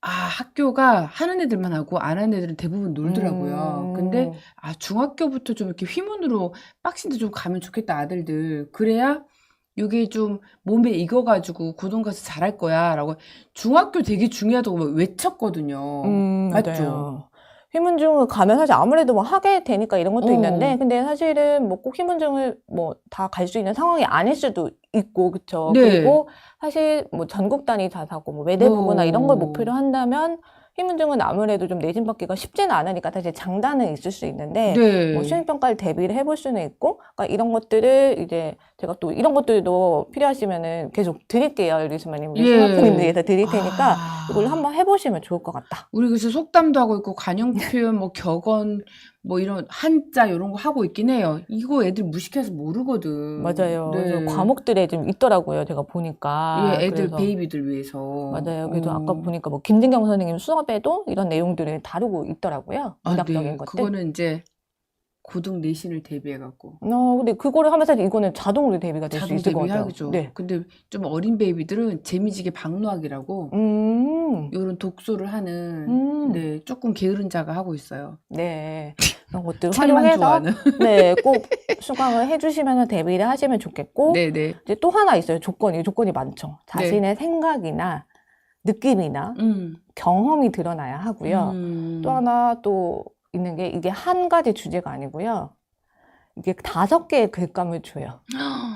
학교가 하는 애들만 하고 안 하는 애들은 대부분 놀더라고요. 근데 중학교부터 좀 이렇게 휘문으로 빡신데 좀 가면 좋겠다, 아들들. 그래야 이게 좀 몸에 익어가지고 고등 가서 잘할 거야 라고 중학교 되게 중요하다고 외쳤거든요. 맞죠?
맞아요. 휘문중을 가면 사실 아무래도 뭐 하게 되니까 이런 것도 있는데, 근데 사실은 뭐 꼭 휘문중을 뭐 다 갈 수 있는 상황이 아닐 수도 있고, 그쵸?
네.
그리고 사실 뭐 전국 단위 자사고 뭐 외대부고나 이런 걸 목표로 한다면 휘문중은 아무래도 좀 내신 받기가 쉽지는 않으니까 사실 장단은 있을 수 있는데,
네.
뭐 수행평가를 대비를 해볼 수는 있고, 그러니까 이런 것들을 이제 제가 또 이런 것들도 필요하시면은 계속 드릴게요. 우리 스마님, 우리 스마프님들 위해서 드릴 테니까 이걸 한번 해보시면 좋을 것 같다.
우리 그래서 속담도 하고 있고 관용 표현, 뭐 격언, 뭐 이런 한자 이런 거 하고 있긴 해요. 이거 애들 무식해서 모르거든.
맞아요.
네.
그래서 과목들에 좀 있더라고요. 제가 보니까.
예, 애들
그래서
베이비들 위해서.
맞아요. 그래서 아까 보니까 뭐 김진경 선생님 수업에도 이런 내용들을 다루고 있더라고요. 문학적인
네.
것들.
그거는 이제 고등 내신을 대비해갖고.
근데 그거를 하면 사실 이거는 자동으로 대비가 될 수 있을 것 같아요.
대비하죠.
네.
근데 좀 어린 베이비들은 재미지게 박노학이라고 이런 독서를 하는 네, 조금 게으른 자가 하고 있어요.
네. 그런 것들
책만
활용해서
좋아하는.
네, 꼭 수강을 해주시면서 대비를 하시면 좋겠고
네네.
이제 또 하나 있어요. 조건이 많죠. 자신의 생각이나 느낌이나 경험이 드러나야 하고요. 또 하나 또 있는 게 이게 한 가지 주제가 아니고요. 이게 5개의 글감을 줘요.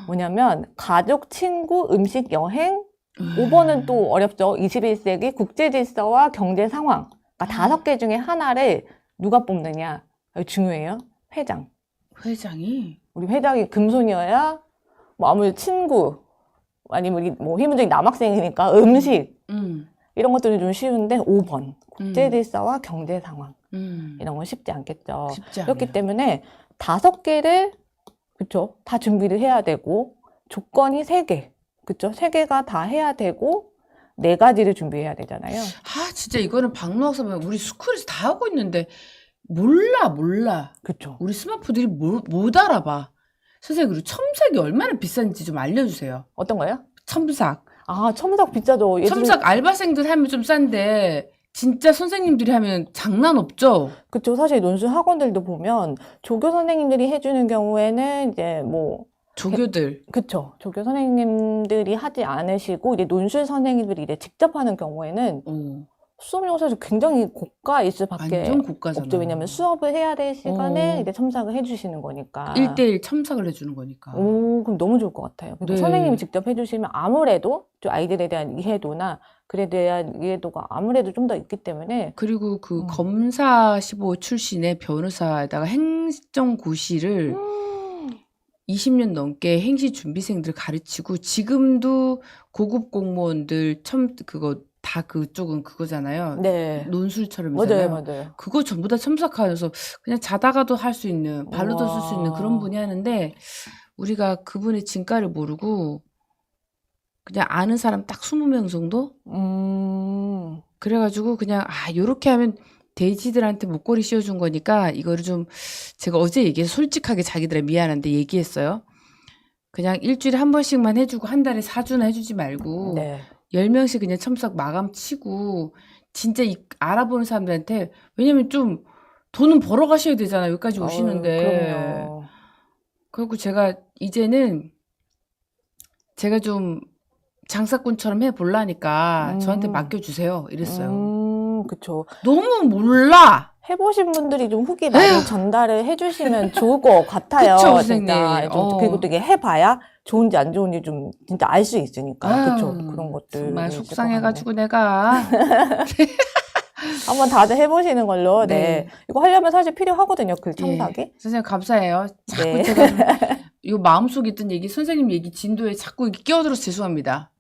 뭐냐면 가족, 친구, 음식, 여행. 5번은 또 어렵죠. 21세기 국제 질서와 경제 상황. 그러니까 5개 중에 하나를 누가 뽑느냐. 중요해요. 회장.
회장이?
우리 회장이 금손이어야 뭐 아무리 친구 아니면 우리 뭐 휘문적인 남학생이니까 음식 이런 것들은 좀 쉬운데 5번 국제 질서와 경제 상황 이런 건 쉽지 않겠죠. 그렇기 때문에 5개를 그쵸 다 준비를 해야 되고 조건이 3개 그쵸 3개가 다 해야 되고 4가지를 준비해야 되잖아요.
진짜 이거는 박노학 선배님 우리 스쿨에서 다 하고 있는데 몰라.
그쵸.
우리 스마프들이 못 알아봐. 선생님, 그리고 첨삭이 얼마나 비싼지 좀 알려주세요.
어떤 거요?
첨삭.
첨삭 비싸죠.
첨삭 알바생들 하면 좀 싼데, 진짜 선생님들이 하면 장난 없죠?
그쵸. 사실 논술 학원들도 보면, 조교 선생님들이 해주는 경우에는 이제 뭐,
조교들.
그쵸. 조교 선생님들이 하지 않으시고, 이제 논술 선생님들이 이제 직접 하는 경우에는, 수업 요소에서 굉장히 고가일 수밖에
완전 고가잖아.
없죠. 왜냐면 수업을 해야 될 시간에 이제 첨삭을 해주시는 거니까.
1대1 첨삭을 해주는 거니까.
오, 그럼 너무 좋을 것 같아요. 그리고
네.
선생님이 직접 해주시면 아무래도 좀 아이들에 대한 이해도나 글에 대한 이해도가 아무래도 좀 더 있기 때문에.
그리고 그 검사 15 출신의 변호사에다가 행정고시를 20년 넘게 행시 준비생들 가르치고 지금도 고급 공무원들 그거 다 그쪽은 그거잖아요.
네.
논술처럼이잖아요.
맞아요.
그거 전부 다 첨삭하여서 그냥 자다가도 할 수 있는, 발로도 쓸 수 있는 그런 분이 하는데 우리가 그분의 진가를 모르고 그냥 아는 사람 딱 20명 정도? 그래가지고 그냥 요렇게 하면 돼지들한테 목걸이 씌워준 거니까 이거를 좀 제가 어제 얘기해서 솔직하게 자기들에 미안한데 얘기했어요. 그냥 일주일에 한 번씩만 해주고 한 달에 4주나 해주지 말고
네.
10명씩 그냥 첨삭 마감 치고 진짜 알아보는 사람들한테 왜냐면 좀 돈은 벌어 가셔야 되잖아요. 여기까지 오시는데.
그럼요.
그리고 제가 이제는 제가 좀 장사꾼처럼 해보려니까 저한테 맡겨주세요. 이랬어요.
그쵸.
너무 몰라.
해보신 분들이 좀 후기 많이 전달을 해주시면 좋을 것 같아요.
그쵸, 선생님.
진짜. 그리고 또 이게 해봐야 좋은지 안 좋은지 좀 진짜 알 수 있으니까. 그쵸. 그런 것들.
정말 속상해가지고 내가.
한번 다들 해보시는 걸로. 네. 이거 하려면 사실 필요하거든요. 글 첨삭이.
예. 선생님 감사해요. 자꾸
네.
제가 요 마음속에 있던 얘기, 선생님 얘기 진도에 자꾸 이렇게 끼어들어서 죄송합니다.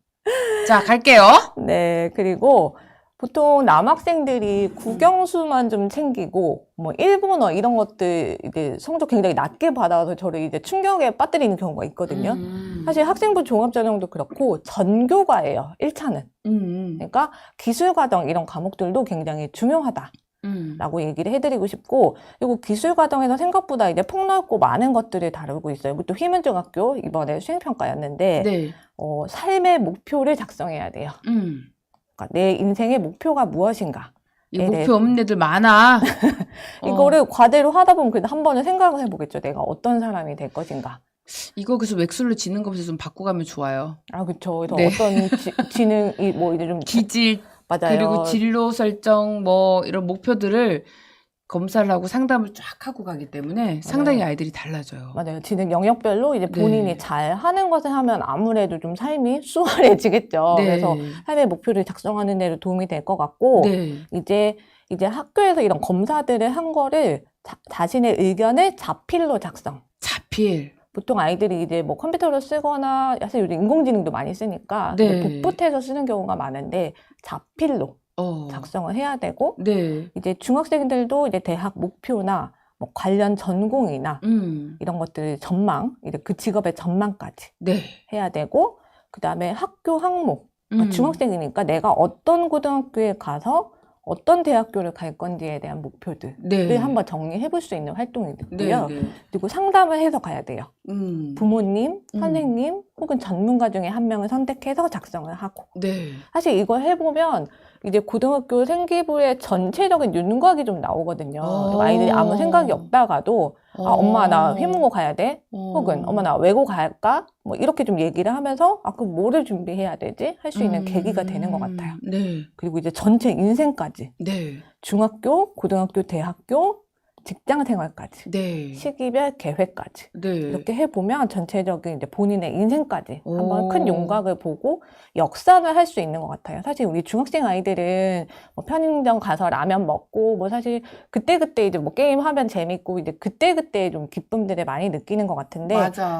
자, 갈게요.
네. 그리고 보통 남학생들이 국영수만 좀 챙기고 뭐 일본어 이런 것들 이제 성적 굉장히 낮게 받아서 저를 이제 충격에 빠뜨리는 경우가 있거든요. 사실 학생부 종합전형도 그렇고 전교과예요. 1차는. 그러니까 기술과정 이런 과목들도 굉장히 중요하다라고 얘기를 해드리고 싶고, 그리고 기술과정에서 생각보다 이제 폭넓고 많은 것들을 다루고 있어요. 또 휘문중학교 이번에 수행평가였는데
네.
삶의 목표를 작성해야 돼요. 그러니까 내 인생의 목표가 무엇인가.
목표 없는 애들 많아.
이거를 과제로 하다 보면 그래도 한 번은 생각을 해보겠죠. 내가 어떤 사람이 될 것인가.
이거 그래서 웩술로 지는 것부터 좀 바꿔가면 좋아요.
그렇죠. 그래서
네.
어떤 지능이 뭐 이제 좀
기질,
맞아요.
그리고 진로 설정 뭐 이런 목표들을 검사를 하고 상담을 쫙 하고 가기 때문에 상당히 아이들이 달라져요.
맞아요. 지능 영역별로 이제 본인이 잘 하는 것을 하면 아무래도 좀 삶이 수월해지겠죠.
네.
그래서 삶의 목표를 작성하는 데도 도움이 될 것 같고, 이제 학교에서 이런 검사들을 한 거를 자신의 의견을 자필로 작성.
자필.
보통 아이들이 이제 뭐 컴퓨터로 쓰거나, 사실 요즘 인공지능도 많이 쓰니까 붓붓해서 쓰는 경우가 많은데 자필로 작성을 해야 되고, 이제 중학생들도 이제 대학 목표나 뭐 관련 전공이나 이런 것들 전망, 이제 그 직업의 전망까지 해야 되고, 그 다음에 학교 항목, 그러니까 중학생이니까 내가 어떤 고등학교에 가서 어떤 대학교를 갈 건지에 대한 목표들을 한번 정리해 볼 수 있는 활동이 있고요. 그리고 상담을 해서 가야 돼요. 부모님, 선생님, 혹은 전문가 중에 한 명을 선택해서 작성을 하고. 사실 이걸 해보면 이제 고등학교 생기부의 전체적인 윤곽이 좀 나오거든요. 아이들이 아무 생각이 없다가도 엄마 나 휘문고 가야 돼? 혹은 엄마 나 외고 갈까? 뭐 이렇게 좀 얘기를 하면서 그럼 뭐를 준비해야 되지? 할 수 있는 계기가 되는 것 같아요. 그리고 이제 전체 인생까지 중학교, 고등학교, 대학교, 직장 생활까지, 시기별 계획까지 이렇게 해보면 전체적인 이제 본인의 인생까지 한번 큰 윤곽을 보고 역산을 할 수 있는 것 같아요. 사실 우리 중학생 아이들은 뭐 편의점 가서 라면 먹고 뭐 사실 그때그때 이제 뭐 게임하면 재밌고 이제 그때그때 좀 기쁨들을 많이 느끼는 것 같은데,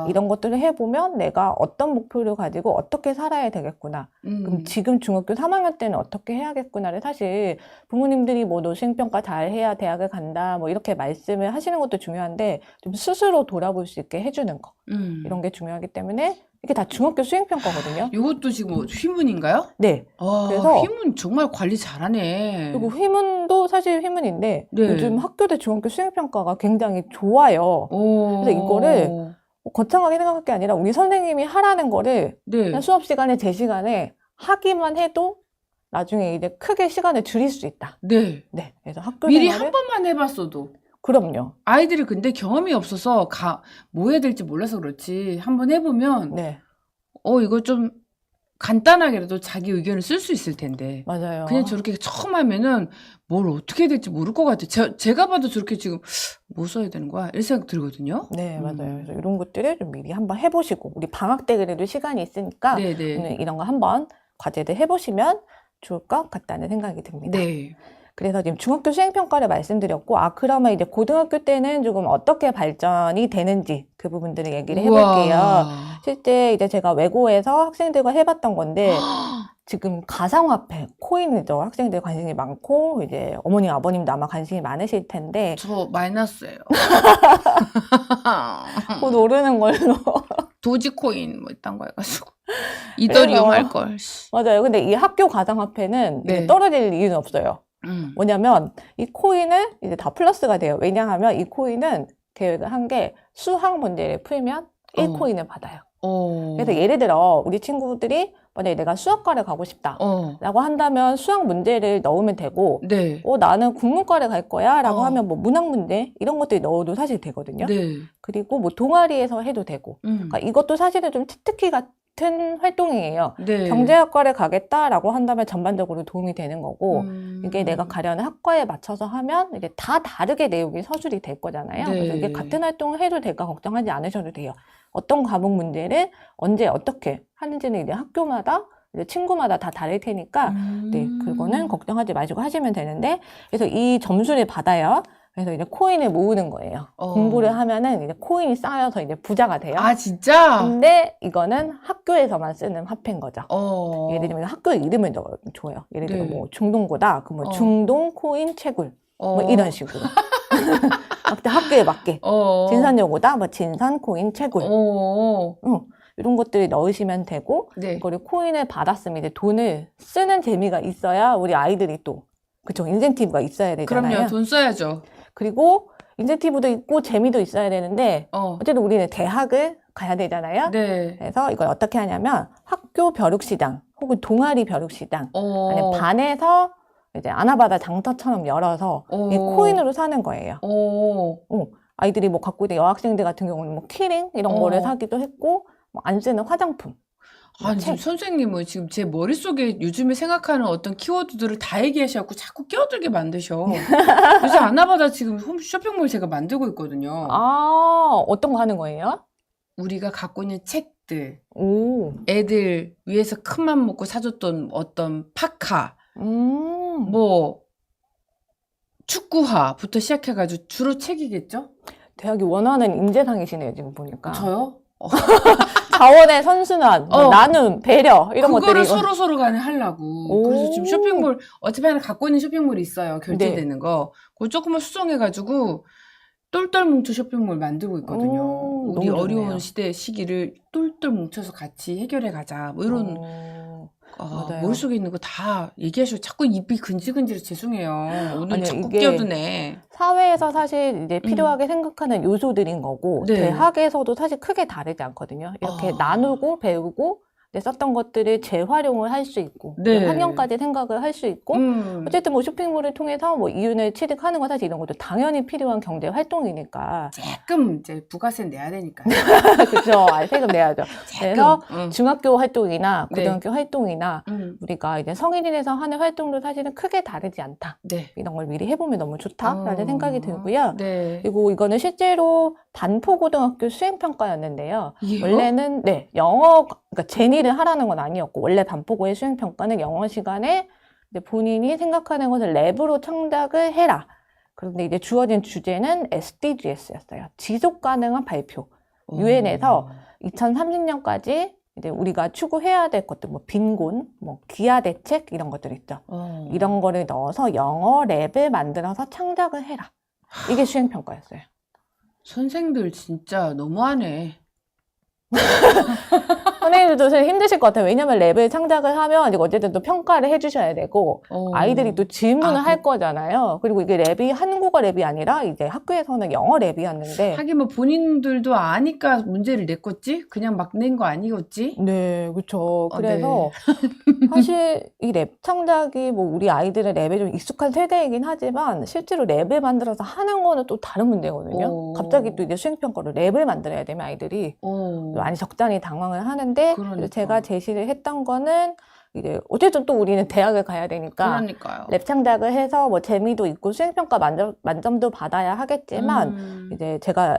이런 것들을 해보면 내가 어떤 목표를 가지고 어떻게 살아야 되겠구나. 그럼 지금 중학교 3학년 때는 어떻게 해야겠구나를 사실 부모님들이 뭐 너 수행평가 잘 해야 대학을 간다 뭐 이렇게 말씀을 하시는 것도 중요한데, 좀 스스로 돌아볼 수 있게 해주는 거 이런 게 중요하기 때문에 이게 다 중학교 수행평가거든요.
이것도 지금 휘문인가요?
네. 그래서
휘문 정말 관리 잘하네.
그리고 휘문도 사실 휘문인데 요즘 학교들 중학교 수행평가가 굉장히 좋아요. 그래서 이거를 거창하게 생각할 게 아니라 우리 선생님이 하라는 거를 그냥 수업 시간에 제 시간에 하기만 해도 나중에 이제 크게 시간을 줄일 수 있다. 그래서 학교
미리
생활을
한 번만 해봤어도.
그럼요.
아이들이 근데 경험이 없어서 뭐 해야 될지 몰라서 그렇지 한번 해보면 이거 좀 간단하게라도 자기 의견을 쓸 수 있을 텐데.
맞아요.
그냥 저렇게 처음 하면은 뭘 어떻게 해야 될지 모를 것 같아요. 제가 봐도 저렇게 지금 뭐 써야 되는 거야? 이런 생각 들거든요.
네, 맞아요. 그래서 이런 것들을 좀 미리 한번 해보시고, 우리 방학 때 그래도 시간이 있으니까
네네.
오늘 이런 거 한번 과제들 해보시면 좋을 것 같다는 생각이 듭니다.
네.
그래서 지금 중학교 수행평가를 말씀드렸고, 그러면 이제 고등학교 때는 조금 어떻게 발전이 되는지 그 부분들을 얘기를 해볼게요.
우와.
실제 이제 제가 외고에서 학생들과 해봤던 건데, 지금 가상화폐, 코인이죠. 학생들 관심이 많고, 이제 어머니, 아버님도 아마 관심이 많으실 텐데.
저 마이너스예요.
곧 오르는 걸로.
도지코인 뭐 이딴 거 해가지고. 이더리움 할걸.
맞아요. 근데 이 학교 가상화폐는
네.
이제 떨어질 이유는 없어요. 뭐냐면 이 코인은 이제 다 플러스가 돼요. 왜냐하면 이 코인은 계획을 한 게 수학 문제를 풀면 1코인을 받아요. 그래서 예를 들어 우리 친구들이 만약에 내가 수학과를 가고 싶다 라고 한다면 수학 문제를 넣으면 되고,
네.
나는 국문과를 갈 거야 라고 하면 뭐 문학 문제 이런 것들이 넣어도 사실 되거든요.
네.
그리고 뭐 동아리에서 해도 되고, 그러니까 이것도 사실은 좀 치트키 같은 활동이에요.
네.
경제학과를 가겠다라고 한다면 전반적으로 도움이 되는 거고, 이게 내가 가려는 학과에 맞춰서 하면 이게 다 다르게 내용이 서술이 될 거잖아요.
네.
그래서 이게 같은 활동을 해도 될까 걱정하지 않으셔도 돼요. 어떤 과목 문제를 언제 어떻게 하는지는 이제 학교마다 이제 친구마다 다 다를 테니까 네, 그거는 걱정하지 마시고 하시면 되는데, 그래서 이 점수를 받아요. 그래서 이제 코인을 모으는 거예요. 공부를 하면은 이제 코인이 쌓여서 이제 부자가 돼요.
아, 진짜?
근데 이거는 학교에서만 쓰는 화폐인 거죠. 예를 들면 학교 이름을 줘요. 예를 들어
네.
뭐 중동고다. 그럼 뭐 중동 코인 채굴. 뭐 이런 식으로. 학교에 맞게. 진산여고다. 뭐 진산 코인 채굴. 이런 것들을 넣으시면 되고,
네.
그리고 코인을 받았으면 이제 돈을 쓰는 재미가 있어야 우리 아이들이 또, 그쵸, 인센티브가 있어야 되잖아요.
그럼요, 돈 써야죠.
그리고 인센티브도 있고 재미도 있어야 되는데, 어쨌든 우리는 대학을 가야 되잖아요.
네.
그래서 이걸 어떻게 하냐면 학교 벼룩시장 혹은 동아리 벼룩시장, 아니면 반에서 이제 아나바다 장터처럼 열어서 이 코인으로 사는 거예요. 아이들이 뭐 갖고 있는 여학생들 같은 경우는 뭐 키링 이런 거를 사기도 했고, 뭐 안 쓰는 화장품.
아니, 지금 선생님은 지금 제 머릿속에 요즘에 생각하는 어떤 키워드들을 다 얘기하셔갖고 자꾸 끼어들게 만드셔. 요새 아나바다 지금 홈쇼핑몰 제가 만들고 있거든요.
어떤 거 하는 거예요?
우리가 갖고 있는 책들, 애들 위에서 큰맘 먹고 사줬던 어떤 파카, 뭐 축구화부터 시작해가지고 주로 책이겠죠?
대학이 원하는 인재상이시네요, 지금 보니까.
저요?
자원의 선순환, 나눔, 배려 이런
그거를
것들이
서로 간에 하려고. 그래서 지금 쇼핑몰 어차피 하나 갖고 있는 쇼핑몰이 있어요. 결제되는 거. 그걸 조금만 수정해가지고 똘똘 뭉쳐 쇼핑몰 만들고 있거든요. 우리
너무 좋네요.
어려운 시기를 똘똘 뭉쳐서 같이 해결해 가자. 뭐 이런
맞아요.
머릿속에 있는 거 다 얘기하시고 자꾸 입이 근질근질해서 죄송해요. 오늘
아니요,
자꾸
이게
끼어드네.
사회에서 사실 이제 필요하게 생각하는 요소들인 거고,
네.
대학에서도 사실 크게 다르지 않거든요. 이렇게 나누고 배우고 썼던 것들을 재활용을 할 수 있고,
네.
학년까지 생각을 할 수 있고, 어쨌든 뭐 쇼핑몰을 통해서 뭐 이윤을 취득하는 거 사실 이런 것도 당연히 필요한 경제 활동이니까.
조금 이제 부가세 내야 되니까.
그죠. 세금 내야죠. 그래서 중학교 활동이나
네.
고등학교 활동이나 우리가 이제 성인이 돼서 하는 활동도 사실은 크게 다르지 않다.
네.
이런 걸 미리 해보면 너무 좋다라는 생각이 들고요.
네.
그리고 이거는 실제로 단포고등학교 수행평가였는데요.
이게요?
원래는 영어, 그러니까 제니를 하라는 건 아니었고, 원래 단포고의 수행평가는 영어 시간에 이제 본인이 생각하는 것을 랩으로 창작을 해라. 그런데 이제 주어진 주제는 SDGs였어요. 지속 가능한 발표. 유엔에서 2030년까지 이제 우리가 추구해야 될 것들, 뭐 빈곤, 뭐 기아 대책 이런 것들 있죠. 이런 거를 넣어서 영어 랩을 만들어서 창작을 해라. 이게 수행평가였어요.
선생들 진짜 너무하네.
선생님들도 사실 힘드실 것 같아요. 왜냐면 랩을 창작을 하면 이제 어쨌든 또 평가를 해주셔야 되고, 아이들이 또 질문을 할 거잖아요. 그리고 이게 랩이 한국어 랩이 아니라 이제 학교에서는 영어 랩이었는데.
하긴 뭐 본인들도 아니까 문제를 냈겠지? 그냥 막 낸 거 아니겠지?
네, 그렇죠. 그래서 사실 이 랩 창작이 뭐 우리 아이들의 랩에 좀 익숙한 세대이긴 하지만 실제로 랩을 만들어서 하는 거는 또 다른 문제거든요. 갑자기 또 이제 수행평가로 랩을 만들어야 되면 아이들이 많이 적잖이 당황을 하는데, 했는데
그러니까.
제가 제시를 했던 거는 이제 어쨌든 또 우리는 대학을 가야 되니까
그러니까요.
랩 창작을 해서 뭐 재미도 있고 수행평가 만점도 받아야 하겠지만 이제 제가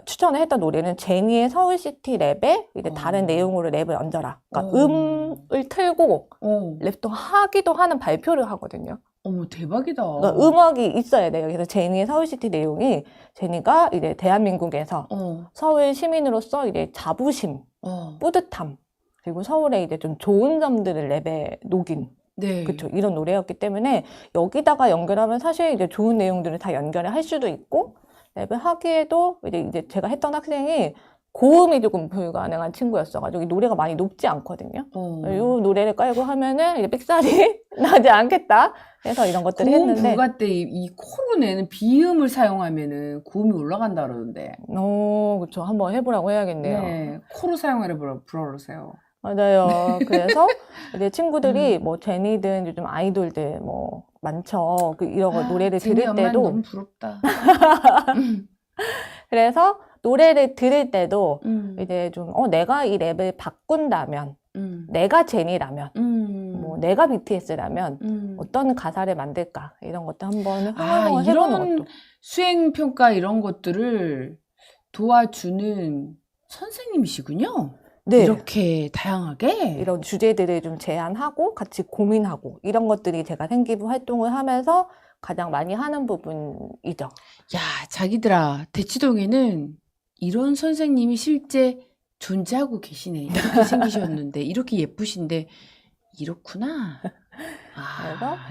추천을 했던 노래는 제니의 서울시티 랩에 이제 다른 내용으로 랩을 얹어라. 그러니까 음을 틀고 랩도 하기도 하는 발표를 하거든요.
어머, 대박이다.
그러니까 음악이 있어야 돼요. 그래서 제니의 서울시티 내용이 제니가 이제 대한민국에서 서울 시민으로서 이제 자부심, 뿌듯함, 그리고 서울의 이제 좀 좋은 점들을 랩에 녹인
네.
그쵸 이런 노래였기 때문에 여기다가 연결하면 사실 이제 좋은 내용들을 다 연결을 할 수도 있고 랩을 하기에도 이제 제가 했던 학생이 고음이 조금 불가능한 친구였어가지고 이 노래가 많이 높지 않거든요. 이 노래를 깔고 하면은 이제 삑사리 나지 않겠다. 해서 이런 것들을
고음
했는데
불가 때 이 코로 내는 비음을 사용하면은 고음이 올라간다 그러는데.
그쵸. 한번 해보라고 해야겠네요.
네, 코로 사용하려 불러보세요.
맞아요. 그래서 이제 친구들이 뭐 제니든 요즘 아이돌들 뭐 많죠. 이런 거 노래를
제니
들을
엄마는
때도
너무 부럽다.
그래서 노래를 들을 때도 이제 좀 내가 이 랩을 바꾼다면 내가 제니라면 뭐 내가 BTS라면 어떤 가사를 만들까 이런 것도 한번 해보는
이런
것도
수행평가 이런 것들을 도와주는 선생님이시군요.
네.
이렇게 다양하게
이런 주제들을 좀 제안하고 같이 고민하고 이런 것들이 제가 생기부 활동을 하면서 가장 많이 하는 부분이죠.
야, 자기들아, 대치동에는 이런 선생님이 실제 존재하고 계시네. 이렇게 생기셨는데, 이렇게 예쁘신데, 이렇구나.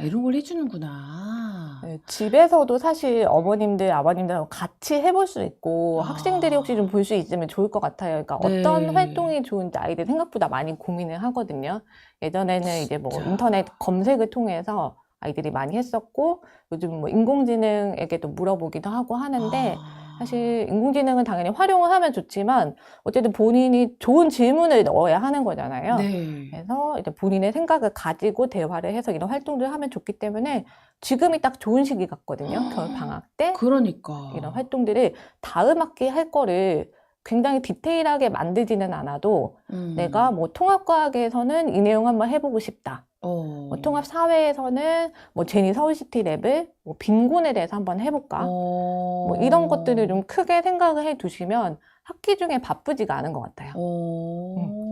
이런 걸 해주는구나.
네, 집에서도 사실 어머님들, 아버님들하고 같이 해볼 수 있고 학생들이 혹시 좀 볼 수 있으면 좋을 것 같아요. 그러니까
네.
어떤 활동이 좋은지 아이들 생각보다 많이 고민을 하거든요. 예전에는 이제 뭐 인터넷 검색을 통해서 아이들이 많이 했었고 요즘 뭐 인공지능에게도 물어보기도 하고 하는데 사실 인공지능은 당연히 활용을 하면 좋지만 어쨌든 본인이 좋은 질문을 넣어야 하는 거잖아요.
네.
그래서 이제 본인의 생각을 가지고 대화를 해서 이런 활동들을 하면 좋기 때문에 지금이 딱 좋은 시기 같거든요. 겨울 방학 때
그러니까.
이런 활동들을 다음 학기 할 거를 굉장히 디테일하게 만들지는 않아도 내가 뭐 통합과학에서는 이 내용 한번 해보고 싶다. 뭐 통합사회에서는 뭐 제니 서울시티 랩을 뭐 빈곤에 대해서 한번 해볼까? 뭐 이런 것들을 좀 크게 생각을 해 두시면 학기 중에 바쁘지가 않은 것 같아요.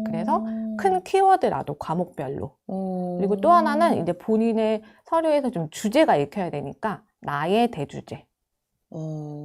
그래서 큰 키워드라도 과목별로. 그리고 또 하나는 이제 본인의 서류에서 좀 주제가 읽혀야 되니까 나의 대주제.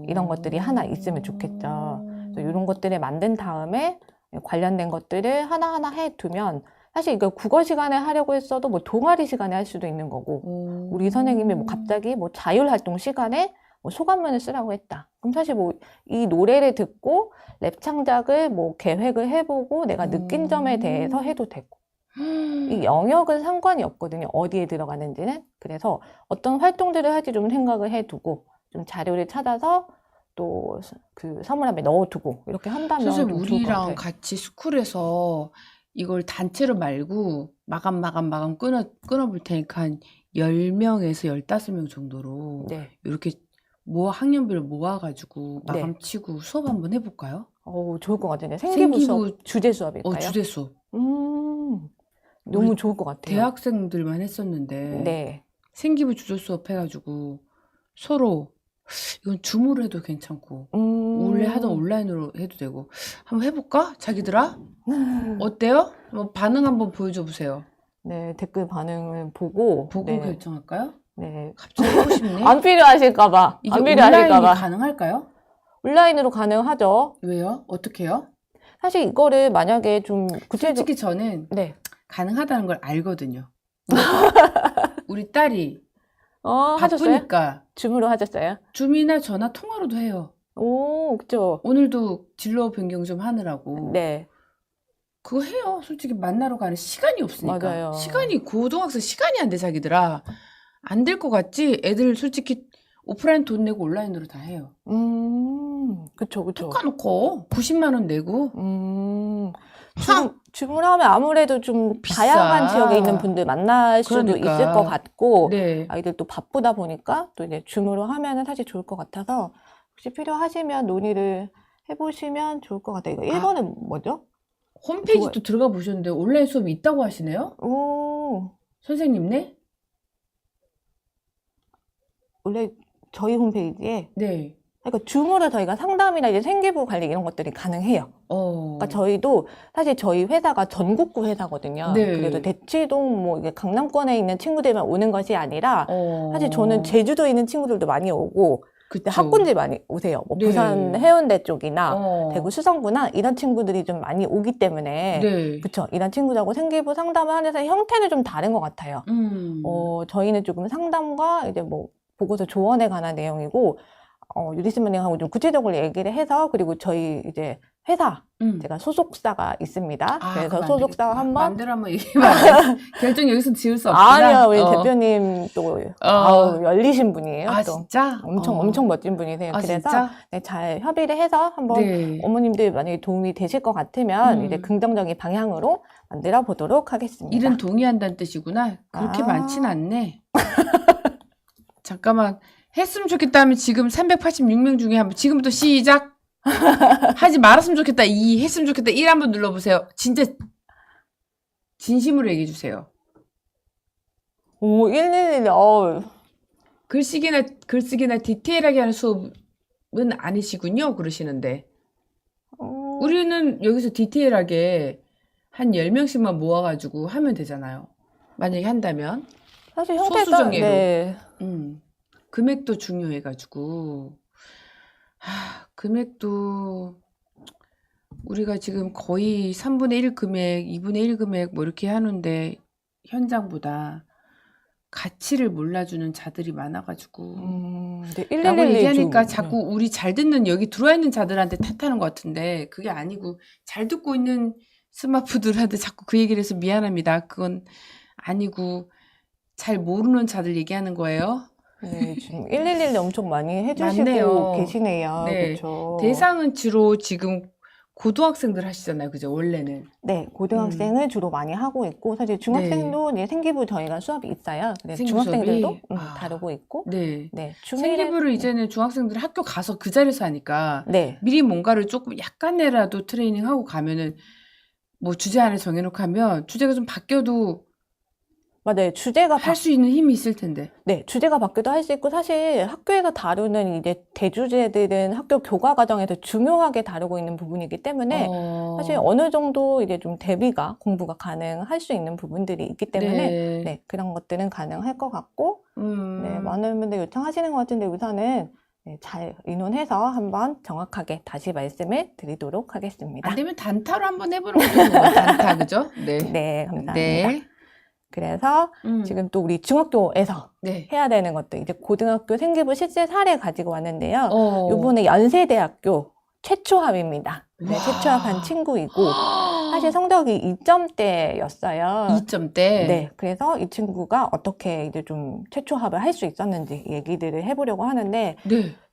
이런 것들이 하나 있으면 좋겠죠. 그래서 이런 것들을 만든 다음에 관련된 것들을 하나하나 해두면 사실 이거 국어 시간에 하려고 했어도 뭐 동아리 시간에 할 수도 있는 거고 우리 선생님이 뭐 갑자기 뭐 자율활동 시간에 뭐 소감문을 쓰라고 했다. 그럼 사실 뭐 이 노래를 듣고 랩 창작을 뭐 계획을 해보고 내가 느낀 점에 대해서 해도 되고 이 영역은 상관이 없거든요. 어디에 들어가는지는. 그래서 어떤 활동들을 할지 좀 생각을 해두고 좀 자료를 찾아서 또 그 선물함에 넣어두고 이렇게 한다면
선생님,
좀 좋을 것
우리랑
같아요.
같이 스쿨에서 이걸 단체로 말고 마감 끊어볼 테니까 한 10명에서 15명 정도로
네.
이렇게 학년별로 모아가지고 마감 치고 수업 한번 해볼까요?
좋을 것 같은데. 생기부 수업, 주제 수업일까요?
주제 수업.
너무 좋을 것 같아요.
대학생들만 했었는데
네.
생기부 주제 수업 해가지고 서로 이건 줌으로 해도 괜찮고 원래 하던 온라인으로 해도 되고 한번 해볼까? 자기들아? 어때요? 뭐 반응 한번 보여줘 보세요.
네, 댓글 반응을 보고
네. 결정할까요?
네.
갑자기 하고 싶네.
안 필요하실까봐.
이게
안 필요하실까봐.
온라인이 가능할까요?
온라인으로 가능하죠.
왜요? 어떻게 해요?
사실 이거를 만약에 좀
솔직히 저는
네.
가능하다는 걸 알거든요. 우리 딸이
하셨어요?
바쁘니까
줌으로 하셨어요?
줌이나 전화 통화로도 해요.
오, 그쵸.
오늘도 진로 변경 좀 하느라고.
네.
그거 해요. 솔직히 만나러 가는 시간이 없으니까.
맞아요.
고등학생 시간이 안 돼, 자기들아. 안 될 것 같지? 애들 솔직히 오프라인 돈 내고 온라인으로 다 해요.
그쵸.
톡 까놓고 90만 원 내고.
줌을 하면 아무래도 좀
비싸.
다양한 지역에 있는 분들 만날 수도 있을 것 같고,
네.
아이들 또 바쁘다 보니까 또 이제 줌으로 하면은 사실 좋을 것 같아서, 혹시 필요하시면 논의를 해보시면 좋을 것 같아요. 이거 1번은 뭐죠?
홈페이지도 들어가 보셨는데 온라인 수업이 있다고 하시네요?
오,
선생님네?
원래 저희 홈페이지에
네.
그러니까 줌으로 저희가 상담이나 이제 생기부 관리 이런 것들이 가능해요. 그러니까 저희도 사실 저희 회사가 전국구 회사거든요.
네.
그래도 대치동 뭐 이게 강남권에 있는 친구들만 오는 것이 아니라 사실 저는 제주도에 있는 친구들도 많이 오고 학군지 많이 오세요. 뭐
네.
부산 해운대 쪽이나 대구 수성구나 이런 친구들이 좀 많이 오기 때문에
네.
그쵸. 이런 친구들하고 생기부 상담을 하는 데서 형태는 좀 다른 것 같아요. 저희는 조금 상담과 이제 뭐 보고서 조언에 관한 내용이고 유리스님하고 좀 구체적으로 얘기를 해서 그리고 저희 이제 회사 제가 소속사가 있습니다. 그래서 소속사가 한번
마음대로 한번 얘기해봐요. 결정 여기서 지을 수 없구나.
아니요, 우리 대표님 또 열리신 분이에요.
아
또.
진짜?
엄청 멋진 분이세요. 그래서
진짜?
네, 잘 협의를 해서 한번 어머님들 만약에 도움이 되실 것 같으면 이제 긍정적인 방향으로 만들어 보도록 하겠습니다.
일은 동의한다는 뜻이구나. 그렇게 많진 않네. 잠깐만. 했으면 좋겠다 하면 지금 386명 중에 한번 지금부터 시작. 하지 말았으면 좋겠다. 2 했으면 좋겠다. 1 한번 눌러보세요. 진짜 진심으로 얘기해 주세요.
오, 111.
글쓰기나 디테일하게 하는 수업은 아니시군요. 그러시는데. 우리는 여기서 디테일하게 한 10명씩만 모아가지고 하면 되잖아요. 만약에 한다면.
사실 형태가
소수정예로.
네.
금액도 중요해가지고. 금액도 우리가 지금 거의 3분의 1 금액, 2분의 1 금액 뭐 이렇게 하는데 현장보다 가치를 몰라주는 자들이 많아가지고 라고 얘기하니까 자꾸 우리 잘 듣는 여기 들어와 있는 자들한테 탓하는 것 같은데 그게 아니고 잘 듣고 있는 스마프들한테 자꾸 그 얘기를 해서 미안합니다. 그건 아니고 잘 모르는 자들 얘기하는 거예요.
네, 지금 111 엄청 많이 해주시고
맞네요.
계시네요.
네.
그렇죠.
대상은 주로 지금 고등학생들 하시잖아요. 그죠? 원래는.
네, 고등학생을 주로 많이 하고 있고 사실 중학생도 이제 생기부 저희가 수업이 있어요. 그래서 중학생들도 다루고 있고.
네.
네.
생기부를 이제는 중학생들이 학교 가서 그 자리에서 하니까
네.
미리 뭔가를 조금 약간이라도 트레이닝하고 가면은 뭐 주제 하나 정해놓고 하면 주제가 좀 바뀌어도
맞아요. 주제가
할 수 있는 힘이 있을 텐데.
네, 주제가 바뀌어도 할 수 있고 사실 학교에서 다루는 이제 대주제들은 학교 교과 과정에서 중요하게 다루고 있는 부분이기 때문에 사실 어느 정도 이제 좀 대비가 공부가 가능할 수 있는 부분들이 있기 때문에 네, 그런 것들은 가능할 것 같고 네, 많은 분들 요청하시는 것 같은데 우선은 네, 잘 의논해서 한번 정확하게 다시 말씀을 드리도록 하겠습니다.
안 되면 단타로 한번 해보는 것도 단타 그죠? 네.
네, 감사합니다.
네.
그래서 지금 또 우리 중학교에서 해야 되는 것들 이제 고등학교 생기부 실제 사례 가지고 왔는데요. 이번에 연세대학교 최초합입니다. 네, 최초합한 친구이고 사실 성적이 2점대였어요.
2점대?
네, 그래서 이 친구가 어떻게 이제 좀 최초합을 할 수 있었는지 얘기들을 해보려고 하는데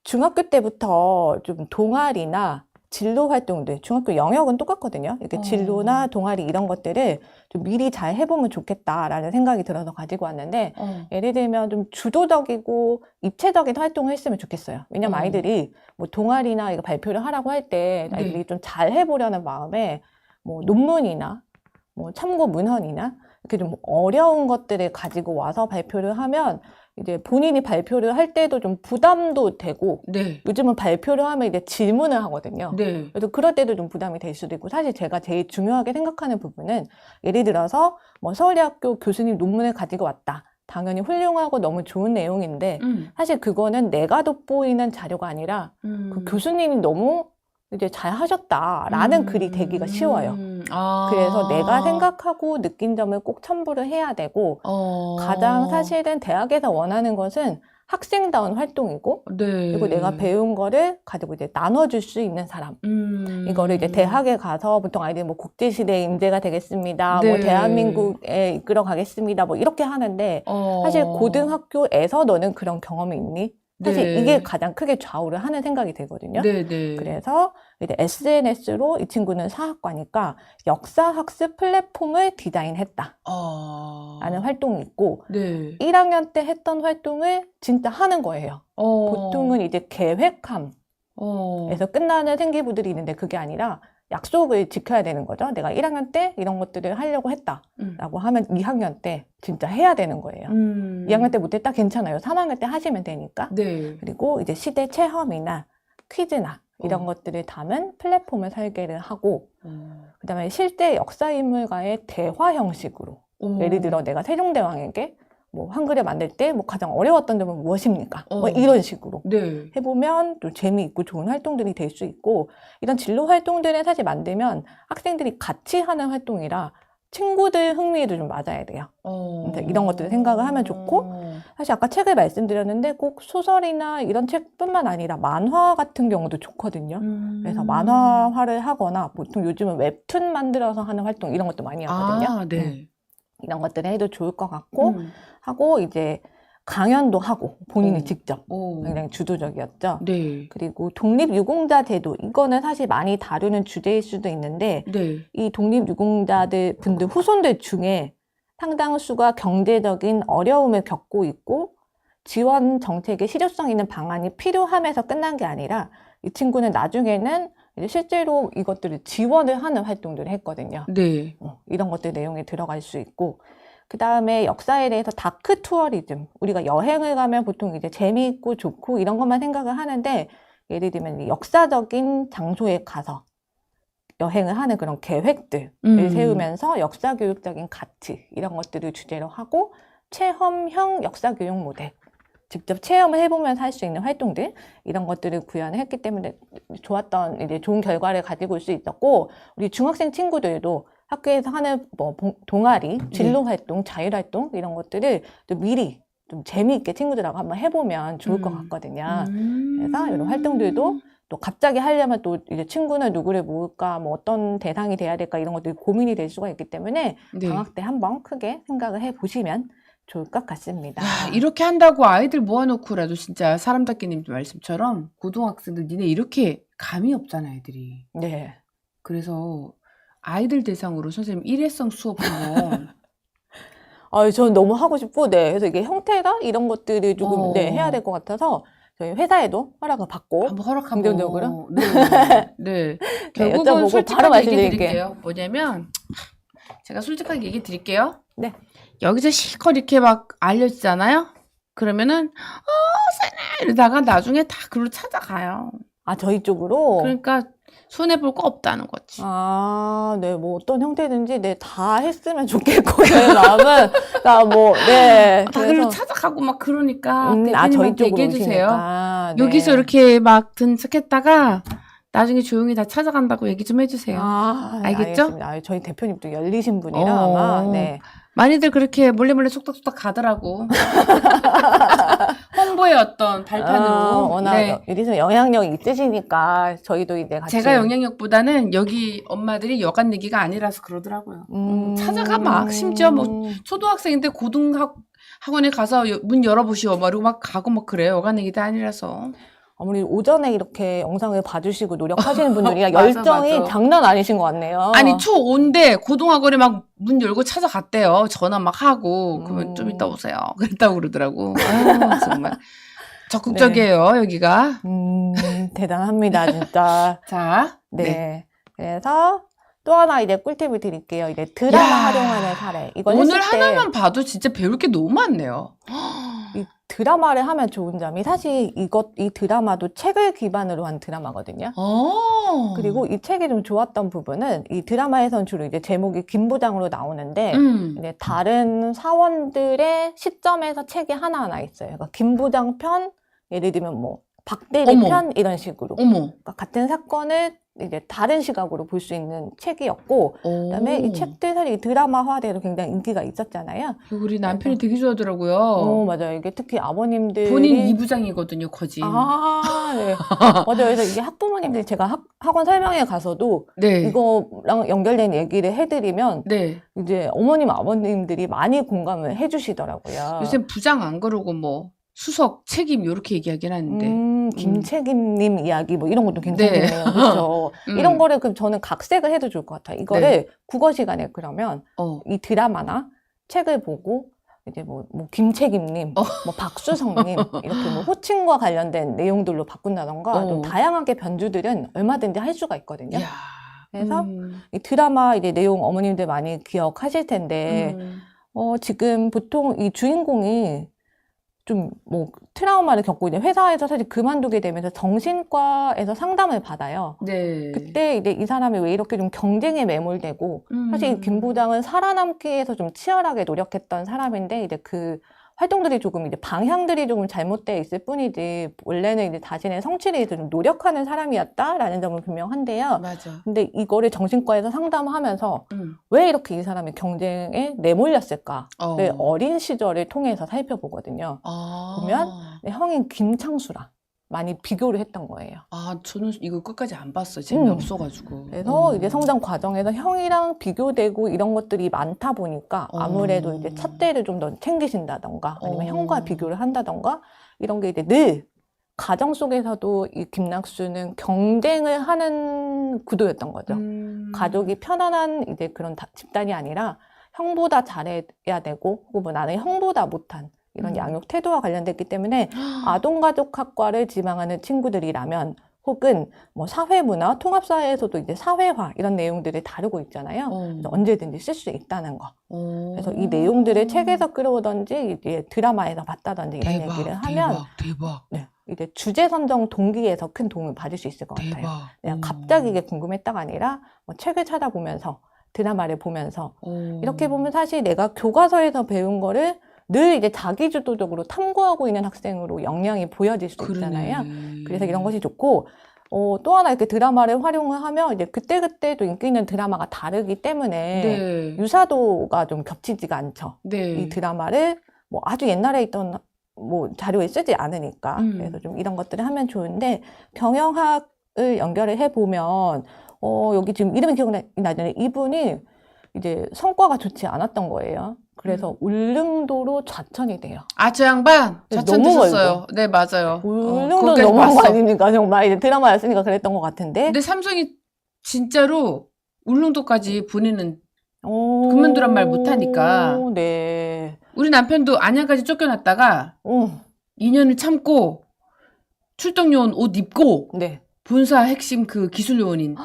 중학교 때부터 좀 동아리나 진로 활동들, 중학교 영역은 똑같거든요. 이렇게 진로나 동아리 이런 것들을 좀 미리 잘 해보면 좋겠다라는 생각이 들어서 가지고 왔는데, 예를 들면 좀 주도적이고 입체적인 활동을 했으면 좋겠어요. 왜냐면 아이들이 뭐 동아리나 이거 발표를 하라고 할 때 아이들이 좀 잘 해보려는 마음에 뭐 논문이나 뭐 참고 문헌이나 이렇게 좀 어려운 것들을 가지고 와서 발표를 하면 이제 본인이 발표를 할 때도 좀 부담도 되고 요즘은 발표를 하면 이제 질문을 하거든요. 그래서 그럴 때도 좀 부담이 될 수도 있고 사실 제가 제일 중요하게 생각하는 부분은 예를 들어서 뭐 서울대학교 교수님 논문을 가지고 왔다. 당연히 훌륭하고 너무 좋은 내용인데 사실 그거는 내가 돋보이는 자료가 아니라 그 교수님이 너무 이제 잘 하셨다라는 글이 되기가 쉬워요. 그래서 내가 생각하고 느낀 점을 꼭 첨부를 해야 되고 가장 사실은 대학에서 원하는 것은 학생다운 활동이고 그리고 내가 배운 거를 가지고 이제 나눠줄 수 있는 사람 이거를 이제 대학에 가서 보통 아이들이 뭐 국제시대의 인재가 되겠습니다 뭐 대한민국에 이끌어 가겠습니다 뭐 이렇게 하는데 사실 고등학교에서 너는 그런 경험이 있니? 사실 이게 가장 크게 좌우를 하는 생각이 들거든요. 그래서 이제 SNS로 이 친구는 사학과니까 역사학습 플랫폼을 디자인했다. 라는 활동이 있고 1학년 때 했던 활동을 진짜 하는 거예요. 보통은 이제 계획함에서 끝나는 생기부들이 있는데 그게 아니라 약속을 지켜야 되는 거죠. 내가 1학년 때 이런 것들을 하려고 했다라고 하면 2학년 때 진짜 해야 되는 거예요. 2학년 때 못했다? 괜찮아요. 3학년 때 하시면 되니까.
네.
그리고 이제 시대 체험이나 퀴즈나 이런 것들을 담은 플랫폼을 설계를 하고 그다음에 실제 역사인물과의 대화 형식으로 예를 들어 내가 세종대왕에게 뭐 한글을 만들 때 뭐 가장 어려웠던 점은 무엇입니까? 뭐 이런 식으로
네.
해보면 또 재미있고 좋은 활동들이 될 수 있고 이런 진로 활동들을 사실 만들면 학생들이 같이 하는 활동이라 친구들 흥미에도 좀 맞아야 돼요. 이런 것들을 생각을 하면 좋고 사실 아까 책을 말씀드렸는데 꼭 소설이나 이런 책뿐만 아니라 만화 같은 경우도 좋거든요. 그래서 만화화를 하거나 보통 요즘은 웹툰 만들어서 하는 활동 이런 것도 많이 하거든요.
네.
이런 것들을 해도 좋을 것 같고 하고 이제 강연도 하고 본인이 직접 굉장히 주도적이었죠.
네.
그리고 독립유공자 제도 이거는 사실 많이 다루는 주제일 수도 있는데
네.
이 독립유공자들 분들 후손들 중에 상당수가 경제적인 어려움을 겪고 있고 지원 정책의 실효성 있는 방안이 필요함에서 끝난 게 아니라 이 친구는 나중에는 이제 실제로 이것들을 지원을 하는 활동들을 했거든요.
네.
이런 것들 내용에 들어갈 수 있고 그 다음에 역사에 대해서 다크 투어리즘 우리가 여행을 가면 보통 이제 재미있고 좋고 이런 것만 생각을 하는데 예를 들면 역사적인 장소에 가서 여행을 하는 그런 계획들을 세우면서 역사교육적인 가치 이런 것들을 주제로 하고 체험형 역사교육 모델 직접 체험을 해보면서 할 수 있는 활동들 이런 것들을 구현을 했기 때문에 좋았던 이제 좋은 결과를 가지고 올 수 있었고 우리 중학생 친구들도 학교에서 하는 뭐 동아리, 진로 활동, 자율 활동 이런 것들을 또 미리 좀 재미있게 친구들하고 한번 해보면 좋을 것 같거든요. 그래서 이런 활동들도 또 갑자기 하려면 또 이제 친구는 누구를 모을까, 뭐 어떤 대상이 돼야 될까 이런 것들이 고민이 될 수가 있기 때문에 방학 때 한번 크게 생각을 해보시면 좋을 것 같습니다.
야, 이렇게 한다고 아이들 모아놓고라도 진짜 사람답게님 말씀처럼 고등학생들 니네 이렇게 감이 없잖아 애들이.
네.
그래서 아이들 대상으로 선생님 일회성 수업 한번
저는 너무 하고 싶고, 네. 그래서 이게 형태가 이런 것들이 조금, 네, 해야 될 것 같아서, 저희 회사에도 허락을 받고,
한번 허락하고.
긍정적으로.
네. 네.
네,
결국은
여쭤보고 바로
솔직하게 얘기
말씀드릴게요.
드릴게요. 뭐냐면, 제가 솔직하게 얘기 드릴게요.
네.
여기서 실컷 이렇게 막 알려지잖아요? 그러면은, 쎄네! 이러다가 나중에 다 글로 찾아가요.
아, 저희 쪽으로?
그러니까, 손해볼 거 없다는 거지.
아, 네, 뭐 어떤 형태든지, 네, 다 했으면 좋겠고, 저희 마음은, 뭐, 네.
다 글로 찾아가고 막 그러니까,
저희
대표님한테
쪽으로
얘기해주세요.
오시니까, 네.
여기서 이렇게 막 든적했다가, 나중에 조용히 다 찾아간다고 얘기 좀 해주세요. 알겠죠?
알겠습니다. 저희 대표님도 열리신 분이라 아마, 네.
많이들 그렇게 몰래 속닥속닥 가더라고. 홍보의 어떤 발판으로.
워낙
네.
여기서 영향력이 있으시니까 저희도 이제 같이.
제가 영향력보다는 여기 엄마들이 여간 얘기가 아니라서 그러더라고요. 찾아가 막 심지어 뭐 초등학생인데 고등학원에 가서 문 열어보시오. 막 이러고 막 가고 막 그래요. 여간 얘기도 아니라서.
아무리 오전에 이렇게 영상을 봐주시고 노력하시는 분들이라 열정이
맞아.
장난 아니신 것 같네요.
아니 초5인데 고등학원에 막 문 열고 찾아갔대요. 전화 막 하고. 그러면 좀 이따 오세요. 그랬다고 그러더라고. 아유, 정말 적극적이에요. 네. 여기가.
대단합니다 진짜.
자,
네. 그래서 또 하나 이제 꿀팁을 드릴게요. 이제 드라마 활용하는 사례. 이걸
오늘 하나만 봐도 진짜 배울 게 너무 많네요.
이 드라마를 하면 좋은 점이 사실 이 드라마도 책을 기반으로 한 드라마거든요. 그리고 이 책이 좀 좋았던 부분은 이 드라마에서는 주로 이제 제목이 김부장으로 나오는데 이제 다른 사원들의 시점에서 책이 하나하나 있어요. 그러니까 김부장 편, 예를 들면 뭐 박대리 편 이런 식으로. 그러니까 같은 사건을 이제 다른 시각으로 볼 수 있는 책이었고, 그다음에 이 책들 사실 이 드라마화돼도 굉장히 인기가 있었잖아요.
우리 남편이 되게 좋아하더라고요.
맞아요. 이게 특히 아버님들이
본인 이부장이거든요, 거진.
네. 맞아요. 그래서 이게 학부모님들이 제가 학원 설명회 가서도 이거랑 연결된 얘기를 해드리면 이제 어머님, 아버님들이 많이 공감을 해주시더라고요.
요새 부장 안 그러고 뭐 수석, 책임 이렇게 얘기하긴 하는데.
김책임님 이야기 뭐 이런 것도 괜찮겠네요. 그렇죠. 이런 거를 그럼 저는 각색을 해도 좋을 것 같아요. 이거를 국어 시간에 그러면 이 드라마나 책을 보고 이제 뭐 김책임님, 뭐 박수성님 이렇게 뭐 호칭과 관련된 내용들로 바꾼다던가 좀 다양하게 변주들은 얼마든지 할 수가 있거든요. 그래서 이 드라마 이제 내용 어머님들 많이 기억하실 텐데, 지금 보통 이 주인공이 좀 뭐 트라우마를 겪고 이제 회사에서 사실 그만두게 되면서 정신과에서 상담을 받아요.
네.
그때 이제 이 사람이 왜 이렇게 좀 경쟁에 매몰되고, 사실 김 부장은 살아남기 위해서 좀 치열하게 노력했던 사람인데, 이제 그 활동들이 조금 이제 방향들이 조금 잘못되어 있을 뿐이지, 원래는 이제 자신의 성취를 위해서 좀 노력하는 사람이었다라는 점은 분명한데요.
맞아.
근데 이거를 정신과에서 상담하면서 왜 이렇게 이 사람이 경쟁에 내몰렸을까를 어린 시절을 통해서 살펴보거든요. 보면 형인 김창수랑 많이 비교를 했던 거예요.
저는 이거 끝까지 안 봤어요. 재미없어가지고.
그래서 이제 성장 과정에서 형이랑 비교되고 이런 것들이 많다 보니까 아무래도 이제 잣대를 좀 더 챙기신다던가 아니면 형과 비교를 한다던가 이런 게 이제 늘 가정 속에서도 이 김낙수는 경쟁을 하는 구도였던 거죠. 가족이 편안한 이제 그런 집단이 아니라 형보다 잘해야 되고 혹은 뭐 나는 형보다 못한 이런 양육 태도와 관련됐기 때문에 아동가족학과를 지망하는 친구들이라면 혹은 뭐 사회문화, 통합사회에서도 이제 사회화 이런 내용들을 다루고 있잖아요. 그래서 언제든지 쓸 수 있다는 거. 그래서 이 내용들을 책에서 끌어오던지 이제 드라마에서 봤다든지 이런 얘기를 하면
대박.
네, 이제 주제 선정 동기에서 큰 도움을 받을 수 있을 것 같아요. 그냥 갑자기 이게 궁금했다가 아니라 뭐 책을 찾아보면서 드라마를 보면서 이렇게 보면 사실 내가 교과서에서 배운 거를 늘 이제 자기주도적으로 탐구하고 있는 학생으로 역량이 보여질 수 있잖아요. 그래서 이런 것이 좋고, 또 하나 이렇게 드라마를 활용을 하면 이제 그때그때 또 인기 있는 드라마가 다르기 때문에 유사도가 좀 겹치지가 않죠. 이 드라마를 뭐 아주 옛날에 있던 뭐 자료에 쓰지 않으니까. 그래서 좀 이런 것들을 하면 좋은데, 경영학을 연결을 해보면, 여기 지금 이름이 기억나잖아요. 이분이 이제 성과가 좋지 않았던 거예요. 그래서 울릉도로 좌천이 돼요.
저 양반 좌천되셨어요.
멀고.
네, 맞아요.
울릉도 넘어간 거 아닙니까? 정말 이제 드라마였으니까 그랬던 것 같은데.
근데 삼성이 진짜로 울릉도까지 보내는 그만두란 말 못하니까.
네.
우리 남편도 안양까지 쫓겨났다가 2년을 참고 출동요원 옷 입고 본사 핵심 그 기술요원인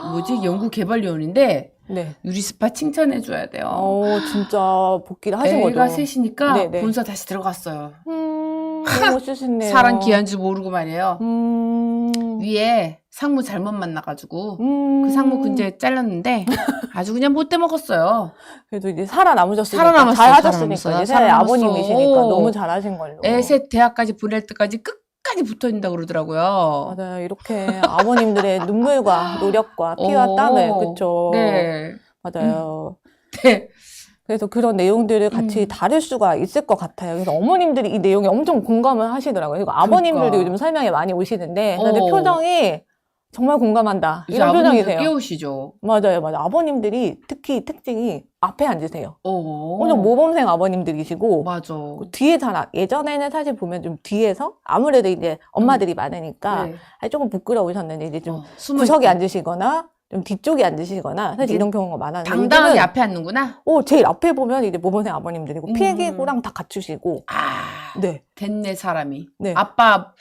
연구개발요원인데 유리스파 칭찬해줘야 돼요.
진짜 복귀를 하신 거죠?
애가 셋이니까 본사 다시 들어갔어요.
너무 멋지시네요.
사람 귀한 줄 모르고 말이에요. 위에 상무 잘못 만나가지고 그 상무 근처에 잘랐는데 아주 그냥 못돼 먹었어요.
그래도 이제 살아남으셨으니까 잘하셨으니까 이제 아버님이시니까 너무 잘하신 걸로.
애 셋 대학까지 보낼 때까지 끝까지 붙어있다고 그러더라고요.
맞아요. 이렇게 아버님들의 눈물과 노력과 피와 땀을 그쵸.
네.
맞아요. 네. 그래서 그런 내용들을 같이 다룰 수가 있을 것 같아요. 그래서 어머님들이 이 내용에 엄청 공감을 하시더라고요. 그리고 아버님들도 요즘 설명에 많이 오시는데 근데 표정이 정말 공감한다. 이런 표정이세요.
깨우시죠.
맞아요. 아버님들이 특히 특징이 앞에 앉으세요. 엄청 모범생 아버님들이시고.
맞아.
뒤에 예전에는 사실 보면 좀 뒤에서 아무래도 이제 엄마들이 많으니까 조금 부끄러우셨는데 이제 좀 구석에 앉으시거나 좀 뒤쪽에 앉으시거나 사실 이런 경우가 많았는데
당당하게 앞에 앉는구나.
제일 앞에 보면 이제 모범생 아버님들이고 필기구랑 다 갖추시고.
됐네 사람이. 아빠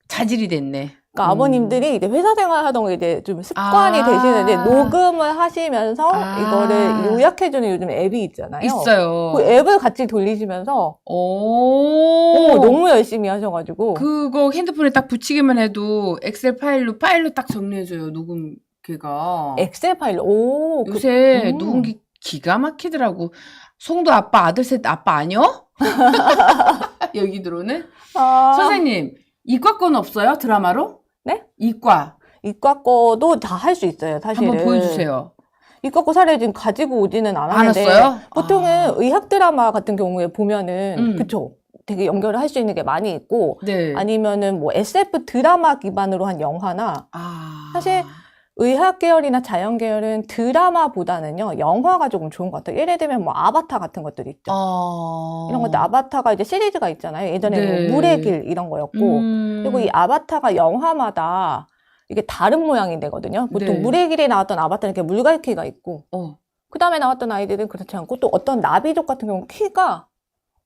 자질이 됐네.
그러니까 아버님들이 이제 회사 생활하던 게 이제 좀 습관이 되시는데 녹음을 하시면서 이거를 요약해주는 요즘 앱이 있잖아요.
있어요.
그 앱을 같이 돌리시면서 너무 열심히 하셔가지고
그거 핸드폰에 딱 붙이기만 해도 엑셀 파일로 딱 정리해줘요. 녹음 걔가.
엑셀 파일로.
요새 녹음기 기가 막히더라고. 송도 아빠 아들 셋 아빠 아니요? 여기 들어오네. 선생님 이과권 없어요? 드라마로?
네?
이과
거도 다 할 수 있어요, 사실은.
한번 보여주세요.
이과 거 사례 지금 가지고 오지는 않았는데.
않았어요?
보통은 의학 드라마 같은 경우에 보면은, 그쵸. 되게 연결을 할 수 있는 게 많이 있고, 아니면은 뭐 SF 드라마 기반으로 한 영화나, 사실 의학 계열이나 자연 계열은 드라마보다는요, 영화가 조금 좋은 것 같아요. 예를 들면 뭐 아바타 같은 것들 있죠. 이런 것들, 아바타가 이제 시리즈가 있잖아요. 예전에 뭐 물의 길 이런 거였고, 그리고 이 아바타가 영화마다 이게 다른 모양이 되거든요. 보통 물의 길에 나왔던 아바타는 이렇게 물갈퀴가 있고, 그 다음에 나왔던 아이들은 그렇지 않고, 또 어떤 나비족 같은 경우는 키가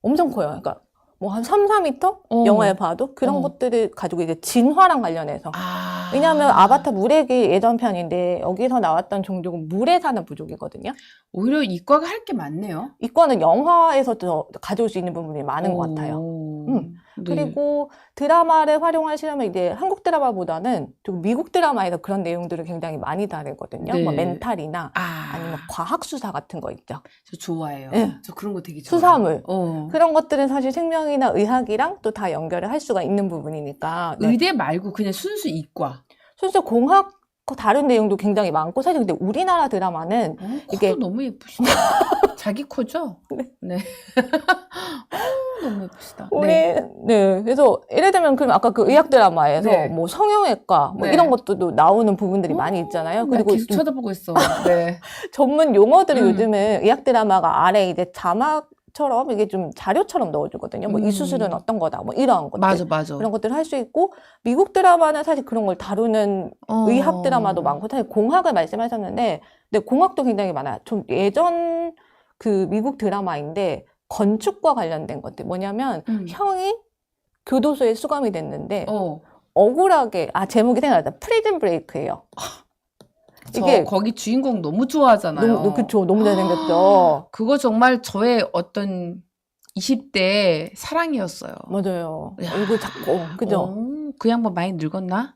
엄청 커요. 그러니까 뭐 한 3, 4m? 영화에 봐도 그런 것들을 가지고 이제 진화랑 관련해서. 왜냐하면 아바타 물액이 예전 편인데 여기서 나왔던 종족은 물에 사는 부족이거든요.
오히려 이과가 할 게 많네요.
이과는 영화에서 가져올 수 있는 부분이 많은 것 같아요.
네.
그리고 드라마를 활용하시려면 이제 한국 드라마보다는 좀 미국 드라마에서 그런 내용들을 굉장히 많이 다루거든요.
네.
뭐 멘탈이나 아니면 과학 수사 같은 거 있죠.
저 좋아해요.
네.
저 그런 거 되게 좋아해요.
수사물. 그런 것들은 사실 생명이나 의학이랑 또 다 연결을 할 수가 있는 부분이니까. 네.
의대 말고 그냥 순수 이과.
순수 공학 다른 내용도 굉장히 많고 사실 근데 우리나라 드라마는
코도 너무 예쁘시다. 자기 코죠? 네. 너무 예쁘시다.
네. 그래서 예를 들면 그럼 아까 그 의학 드라마에서 뭐 성형외과 뭐 이런 것도 나오는 부분들이 많이 있잖아요. 그리고
계속 쳐다보고 있어. 네.
전문 용어들이 요즘에 의학 드라마가 아래 이제 자막처럼 이게 좀 자료처럼 넣어주거든요. 뭐 이 수술은 어떤 거다. 뭐 이런 것들.
맞아.
그런 것들을 할 수 있고 미국 드라마는 사실 그런 걸 다루는 의학 드라마도 많고 사실 공학을 말씀하셨는데 근데 공학도 굉장히 많아요. 좀 예전 그 미국 드라마인데 건축과 관련된 것들 뭐냐면 형이 교도소에 수감이 됐는데 억울하게 제목이 생각났다. 프리즌 브레이크예요.
이게 거기 주인공 너무 좋아하잖아요.
그쵸. 너무 잘생겼죠.
그거 정말 저의 어떤 20대 사랑이었어요.
맞아요. 얼굴 작고 그죠?
그 양반 많이 늙었나?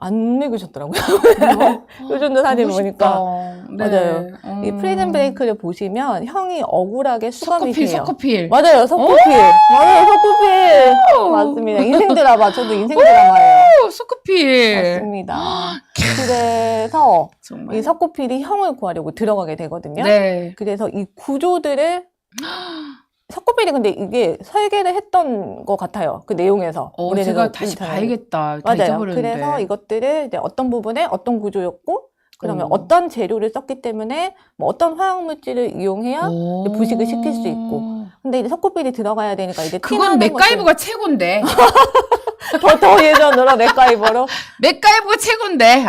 안 늙으셨더라고요. 요즘도 사진 보니까.
네.
맞아요. 이 프리즌 브레이크를 보시면 형이 억울하게 수감이 돼요.
석고필.
맞아요. 석고필. 맞아요. 석고필. 맞습니다. 인생 드라마. 저도 인생 드라마예요.
석고필.
맞습니다. 그래서
정말.
이 석고필이 형을 구하려고 들어가게 되거든요.
네.
그래서 이 구조들을 석고필이 근데 이게 설계를 했던 것 같아요. 그 내용에서.
제가 다시 봐야겠다. 다
맞아요.
잊어버렸는데.
그래서 이것들을 이제 어떤 부분에 어떤 구조였고, 그러면 어떤 재료를 썼기 때문에 뭐 어떤 화학물질을 이용해야 부식을 시킬 수 있고. 근데 이제 석고필이 들어가야 되니까 이제
그건 맥가이버가 최고인데.
더 예전으로 맥가이버로.
맥가이버가 최고인데.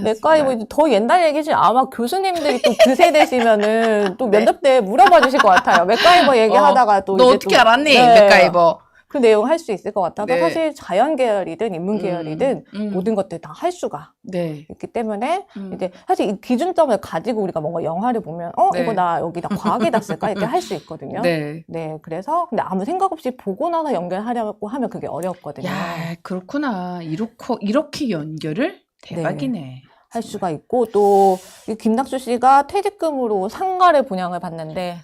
맥가이버 이제 더 옛날 얘기지 아마 교수님들이 또 그 세대시면은 또 면접 때 물어봐 주실 것 같아요. 맥가이버 얘기하다가 또
너 어떻게 알았니? 맥가이버.
그 내용 할 수 있을 것 같아서
네.
사실 자연 계열이든 인문 계열이든 모든 것들 다 할 수가 있기 때문에 이제 사실 이 기준점을 가지고 우리가 뭔가 영화를 보면 이거 나 여기다 과학에다 쓸까 이렇게 할 수 있거든요.
네.
그래서 근데 아무 생각 없이 보고 나서 연결하려고 하면 그게 어렵거든요.
야, 그렇구나. 이렇게 연결을 대박이네.
할 수가 있고 또 김낙수 씨가 퇴직금으로 상가를 분양을 받는데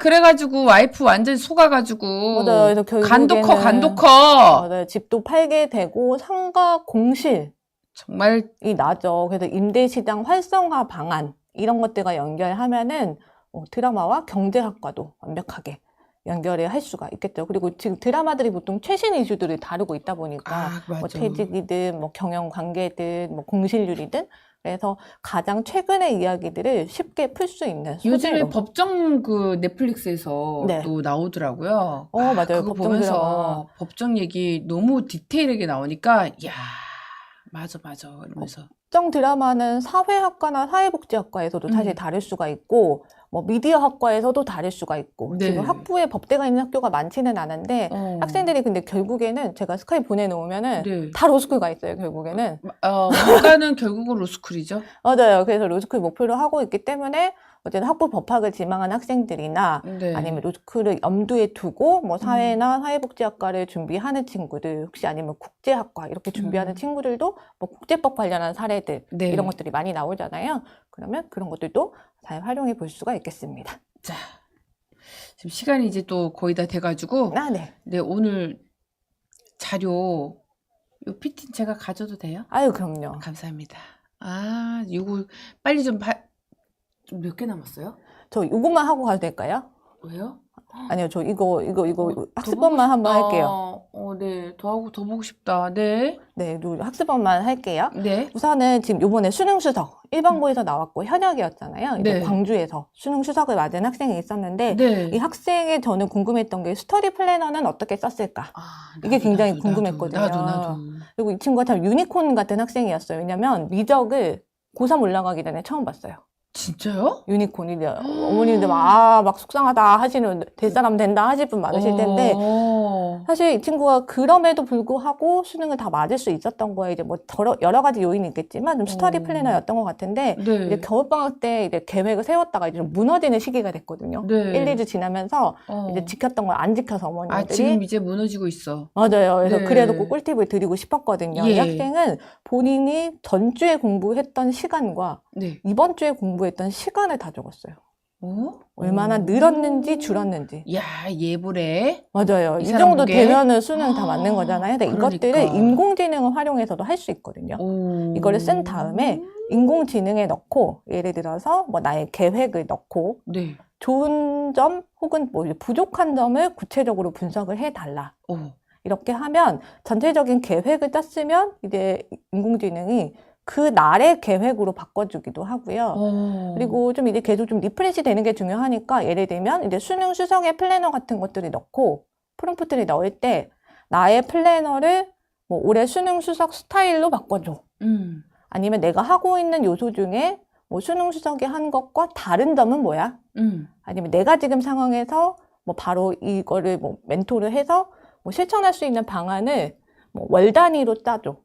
그래가지고 와이프 완전 속아가지고
맞아요. 그래서 결국에는
간도 커.
맞아요. 집도 팔게 되고 상가 공실이
정말
나죠. 그래서 임대시장 활성화 방안 이런 것들과 연결하면은 드라마와 경제학과도 완벽하게 연결을 할 수가 있겠죠. 그리고 지금 드라마들이 보통 최신 이슈들을 다루고 있다 보니까 뭐 퇴직이든 뭐 경영 관계든 뭐 공실률이든 그래서 가장 최근의 이야기들을 쉽게 풀 수 있는
요즘에
소재로.
법정 그 넷플릭스에서 또 나오더라고요.
맞아요.
그거 보면서 법정 얘기 너무 디테일하게 나오니까 야 맞아 이러면서
법정 드라마는 사회학과나 사회복지학과에서도 사실 다룰 수가 있고 뭐 미디어학과에서도 다룰 수가 있고 지금 학부에 법대가 있는 학교가 많지는 않은데 학생들이 근데 결국에는 제가 스카이 보내놓으면은 다 로스쿨 가 있어요. 결국에는
문과는 결국은 로스쿨이죠.
맞아요. 그래서 로스쿨 목표로 하고 있기 때문에 어쨌든 학부 법학을 지망한 학생들이나 아니면 로스쿨을 염두에 두고 뭐 사회나 사회복지학과를 준비하는 친구들 혹시 아니면 국제학과 이렇게 준비하는 친구들도 뭐 국제법 관련한 사례들 이런 것들이 많이 나오잖아요. 그러면 그런 것들도 잘 활용해 볼 수가 있겠습니다.
자, 지금 시간이 이제 또 거의 다 돼가지고 네, 오늘 자료 요 PT 제가 가져도 돼요?
아유 그럼요.
감사합니다. 이거 빨리 좀 몇 개 남았어요?
저 이것만 하고 가도 될까요?
왜요?
아니요, 저 이거 학습법만 한번 할게요.
네, 더 보고 싶다. 네.
네, 학습법만 할게요.
네.
우선은 지금 요번에 수능 수석 일반고에서 나왔고 현역이었잖아요. 이제 광주에서 수능 수석을 맞은 학생이 있었는데 이 학생의 저는 궁금했던 게 스터디 플래너는 어떻게 썼을까? 이게 굉장히 궁금했거든요.
나도.
그리고 이 친구가 참 유니콘 같은 학생이었어요. 왜냐면 미적을 고3 올라가기 전에 처음 봤어요.
진짜요?
유니콘이 어머님들 막 속상하다 하시는, 될 사람 된다 하실 분 많으실 텐데, 사실 이 친구가 그럼에도 불구하고 수능을 다 맞을 수 있었던 거에 이제 뭐 여러 가지 요인이 있겠지만 좀 스터디 플래너였던 것 같은데,
네.
이제 겨울방학 때 이제 계획을 세웠다가 이제 좀 무너지는 시기가 됐거든요.
네.
1, 2주 지나면서 이제 지켰던 걸 안 지켜서 어머님들이.
지금 이제 무너지고 있어.
맞아요. 그래서
네.
그래도 꼭 꿀팁을 드리고 싶었거든요.
예.
이 학생은 본인이 전주에 공부했던 시간과
네.
이번 주에 공부했던 시간을 다 적었어요. 얼마나
오.
늘었는지 줄었는지.
야, 예불에.
맞아요.
이
이
사람
정도
무게?
되면은 수능 다 맞는 거잖아요. 근데 이것들을
그러니까.
인공지능을 활용해서도 할 수 있거든요. 이거를 쓴 다음에 인공지능에 넣고, 예를 들어서 뭐 나의 계획을 넣고,
네.
좋은 점 혹은 뭐 부족한 점을 구체적으로 분석을 해달라. 이렇게 하면 전체적인 계획을 짰으면 이제 인공지능이 그 날의 계획으로 바꿔주기도 하고요. 그리고 좀 이제 계속 좀 리프레시 되는 게 중요하니까, 예를 들면 이제 수능 수석의 플래너 같은 것들을 넣고 프롬프트를 넣을 때 나의 플래너를 뭐 올해 수능 수석 스타일로 바꿔줘. 아니면 내가 하고 있는 요소 중에 뭐 수능 수석이 한 것과 다른 점은 뭐야? 아니면 내가 지금 상황에서 뭐 바로 이거를 뭐 멘토를 해서 뭐 실천할 수 있는 방안을 뭐 월 단위로 짜줘.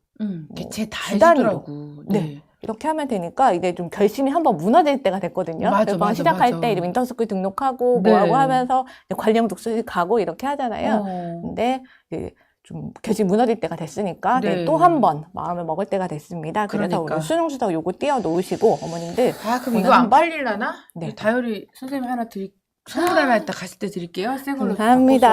제 다
주 단위로.
해주더라고.
네. 이렇게 하면 되니까 이제 좀 결심이 한번 무너질 때가 됐거든요.
맞아,
시작할
맞아.
때 이제 윈터스쿨 등록하고
네.
뭐하고 하면서 관련 독서실 가고 이렇게 하잖아요. 근데 이제 좀 결심 무너질 때가 됐으니까
네.
또 한 번 마음을 먹을 때가 됐습니다. 그래서
그러니까.
우리 수능 수석 요거 띄워 놓으시고 어머님들.
그럼
오늘
이거 안
한번-
팔릴라나?
네.
다이어리 선생님 하나 선물 하나 이따 가실 때 드릴게요. 새 걸로
감사합니다.